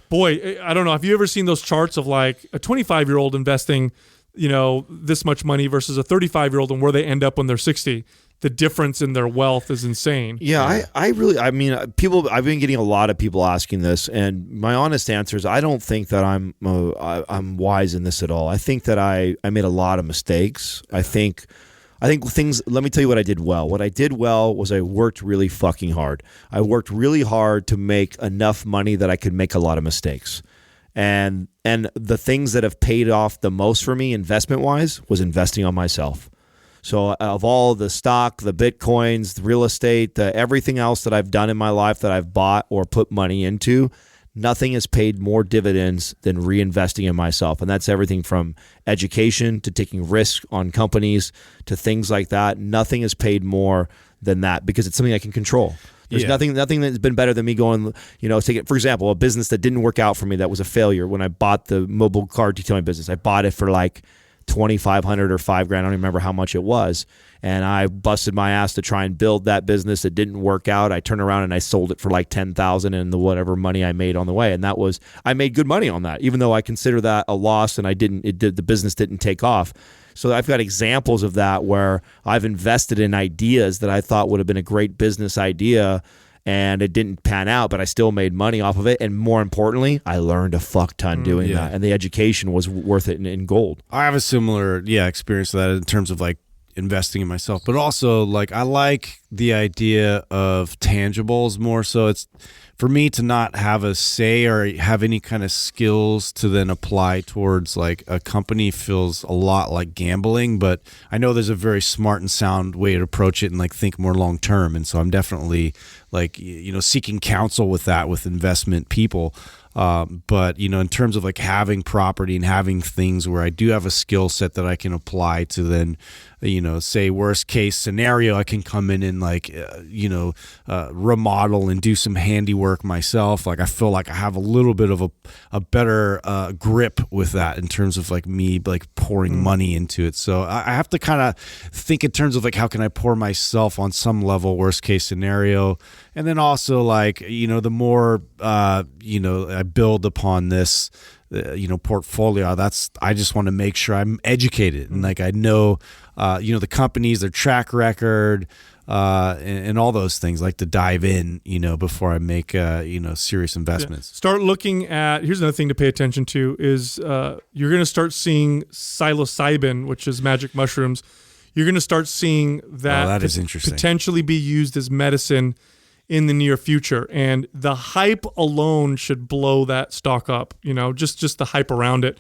[SPEAKER 2] boy, I don't know. Have you ever seen those charts of like a 25-year-old investing, this much money versus a 35-year-old and where they end up when they're 60? The difference in their wealth is insane.
[SPEAKER 3] Yeah, I've been getting a lot of people asking this, and my honest answer is I don't think that I'm wise in this at all. I think that I made a lot of mistakes. I think things, let me tell you what I did well. What I did well was I worked really fucking hard. I worked really hard to make enough money that I could make a lot of mistakes. And the things that have paid off the most for me investment-wise was investing on myself. So of all the stock, the Bitcoins, the real estate, everything else that I've done in my life that I've bought or put money into, nothing has paid more dividends than reinvesting in myself. And that's everything from education to taking risks on companies to things like that. Nothing has paid more than that because it's something I can control. There's nothing that's been better than me going, take it, for example, a business that didn't work out for me that was a failure. When I bought the mobile car detailing business, I bought it for like $2,500 or $5,000. I don't even remember how much it was. And I busted my ass to try and build that business. It didn't work out. I turned around and I sold it for like $10,000 and the whatever money I made on the way. And I made good money on that, even though I consider that a loss and the business didn't take off. So I've got examples of that where I've invested in ideas that I thought would have been a great business idea and it didn't pan out, but I still made money off of it. And more importantly, I learned a fuck ton doing that. And the education was worth it in gold.
[SPEAKER 4] I have a similar experience to that in terms of like investing in myself, but also like I like the idea of tangibles more. So it's for me to not have a say or have any kind of skills to then apply towards like a company feels a lot like gambling, but I know there's a very smart and sound way to approach it and like think more long term. And so I'm definitely like, seeking counsel with that with investment people. But, in terms of like having property and having things where I do have a skill set that I can apply to then, say worst case scenario, I can come in and like, remodel and do some handiwork myself. Like I feel like I have a little bit of a better grip with that in terms of like me like pouring money into it. So I have to kind of think in terms of like how can I pour myself on some level worst case scenario And then also, like, the more, I build upon this, portfolio, I just want to make sure I'm educated and like I know, the companies, their track record, and all those things, like to dive in, before I make, serious investments.
[SPEAKER 2] Yeah. Start looking at, here's another thing to pay attention to is you're going to start seeing psilocybin, which is magic mushrooms. You're going to start seeing that
[SPEAKER 4] is interesting.
[SPEAKER 2] Potentially be used as medicine in the near future. And the hype alone should blow that stock up, just the hype around it.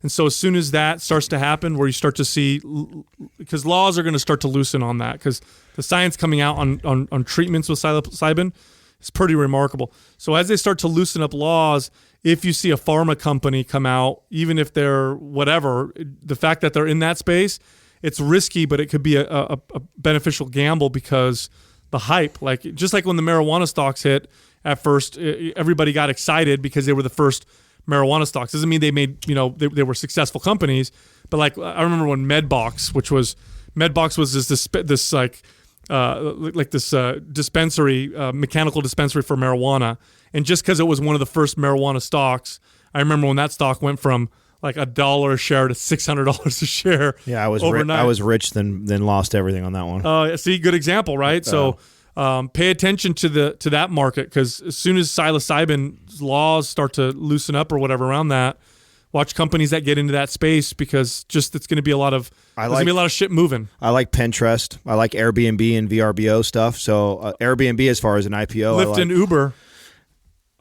[SPEAKER 2] And so as soon as that starts to happen, where you start to see, because laws are going to start to loosen on that, because the science coming out on treatments with psilocybin is pretty remarkable. So as they start to loosen up laws, if you see a pharma company come out, even if they're whatever, the fact that they're in that space, it's risky, but it could be a beneficial gamble because the hype, just like when the marijuana stocks hit at first, everybody got excited because they were the first marijuana stocks. Doesn't mean they made, they were successful companies, but like I remember when Medbox was this dispensary, mechanical dispensary for marijuana, and just because it was one of the first marijuana stocks, I remember when that stock went from like $1 a share to $600 a share.
[SPEAKER 3] Yeah, I was
[SPEAKER 2] overnight.
[SPEAKER 3] I was rich, then lost everything on that one.
[SPEAKER 2] See, good example, right? So pay attention to that market, because as soon as psilocybin laws start to loosen up or whatever around that, watch companies that get into that space, because it's going to be a lot of shit moving.
[SPEAKER 3] I like Pinterest. I like Airbnb and VRBO stuff. So Airbnb as far as an IPO,
[SPEAKER 2] Lyft and Uber.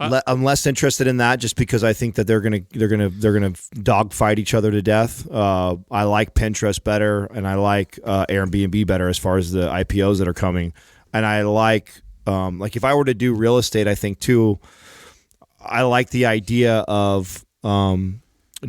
[SPEAKER 3] I'm less interested in that, just because I think that they're gonna dogfight each other to death. I like Pinterest better, and I like Airbnb better as far as the IPOs that are coming. And I like if I were to do real estate, I think too, I like the idea of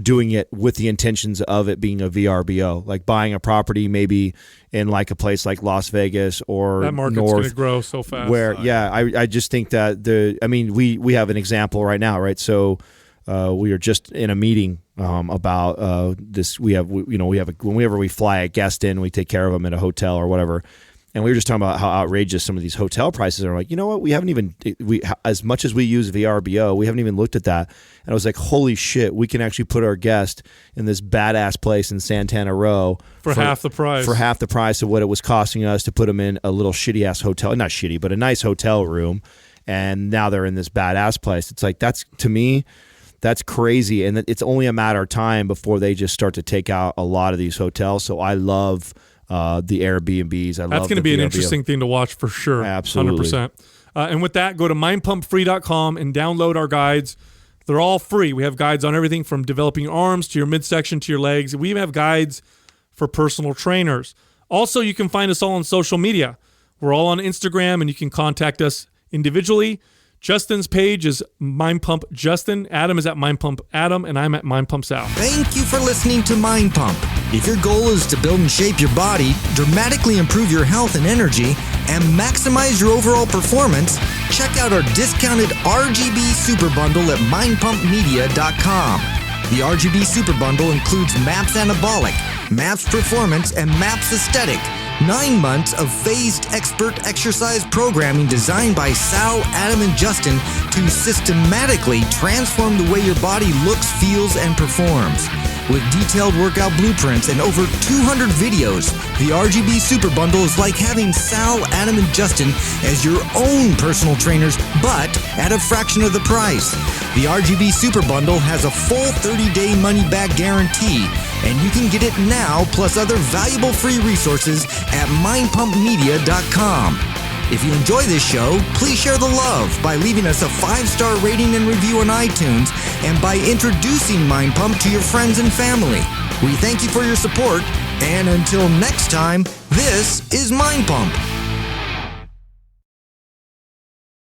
[SPEAKER 3] doing it with the intentions of it being a VRBO, like buying a property maybe in like a place like Las Vegas or
[SPEAKER 2] that market's going to grow so fast.
[SPEAKER 3] Where I just think that we have an example right now, right? So we are just in a meeting about this. Whenever we fly a guest in, we take care of them at a hotel or whatever. And we were just talking about how outrageous some of these hotel prices are. Like, you know what? As much as we use VRBO, we haven't even looked at that. And I was like, holy shit, we can actually put our guest in this badass place in Santana Row
[SPEAKER 2] for half the price.
[SPEAKER 3] For half the price of what it was costing us to put them in a little shitty ass hotel. Not shitty, but a nice hotel room. And now they're in this badass place. It's like, to me, that's crazy. And it's only a matter of time before they just start to take out a lot of these hotels. So I love the Airbnbs. That's
[SPEAKER 2] going to be an interesting thing to watch for sure.
[SPEAKER 3] Absolutely.
[SPEAKER 2] 100%. And with that, go to mindpumpfree.com and download our guides. They're all free. We have guides on everything from developing your arms to your midsection to your legs. We even have guides for personal trainers. Also, you can find us all on social media. We're all on Instagram, and you can contact us individually. Justin's page is Mind Pump Justin. Adam is at Mind Pump Adam, and I'm at Mind Pump Sal.
[SPEAKER 5] Thank you for listening to Mind Pump. If your goal is to build and shape your body, dramatically improve your health and energy, and maximize your overall performance, check out our discounted RGB Super Bundle at mindpumpmedia.com. The RGB Super Bundle includes MAPS Anabolic, MAPS Performance, and MAPS Aesthetic. 9 months of phased expert exercise programming designed by Sal, Adam, and Justin to systematically transform the way your body looks, feels, and performs. With detailed workout blueprints and over 200 videos, the RGB Super Bundle is like having Sal, Adam, and Justin as your own personal trainers, but at a fraction of the price. The RGB Super Bundle has a full 30-day money-back guarantee, and you can get it now plus other valuable free resources at mindpumpmedia.com. If you enjoy this show, please share the love by leaving us a 5-star rating and review on iTunes and by introducing Mind Pump to your friends and family. We thank you for your support, and until next time, this is Mind Pump.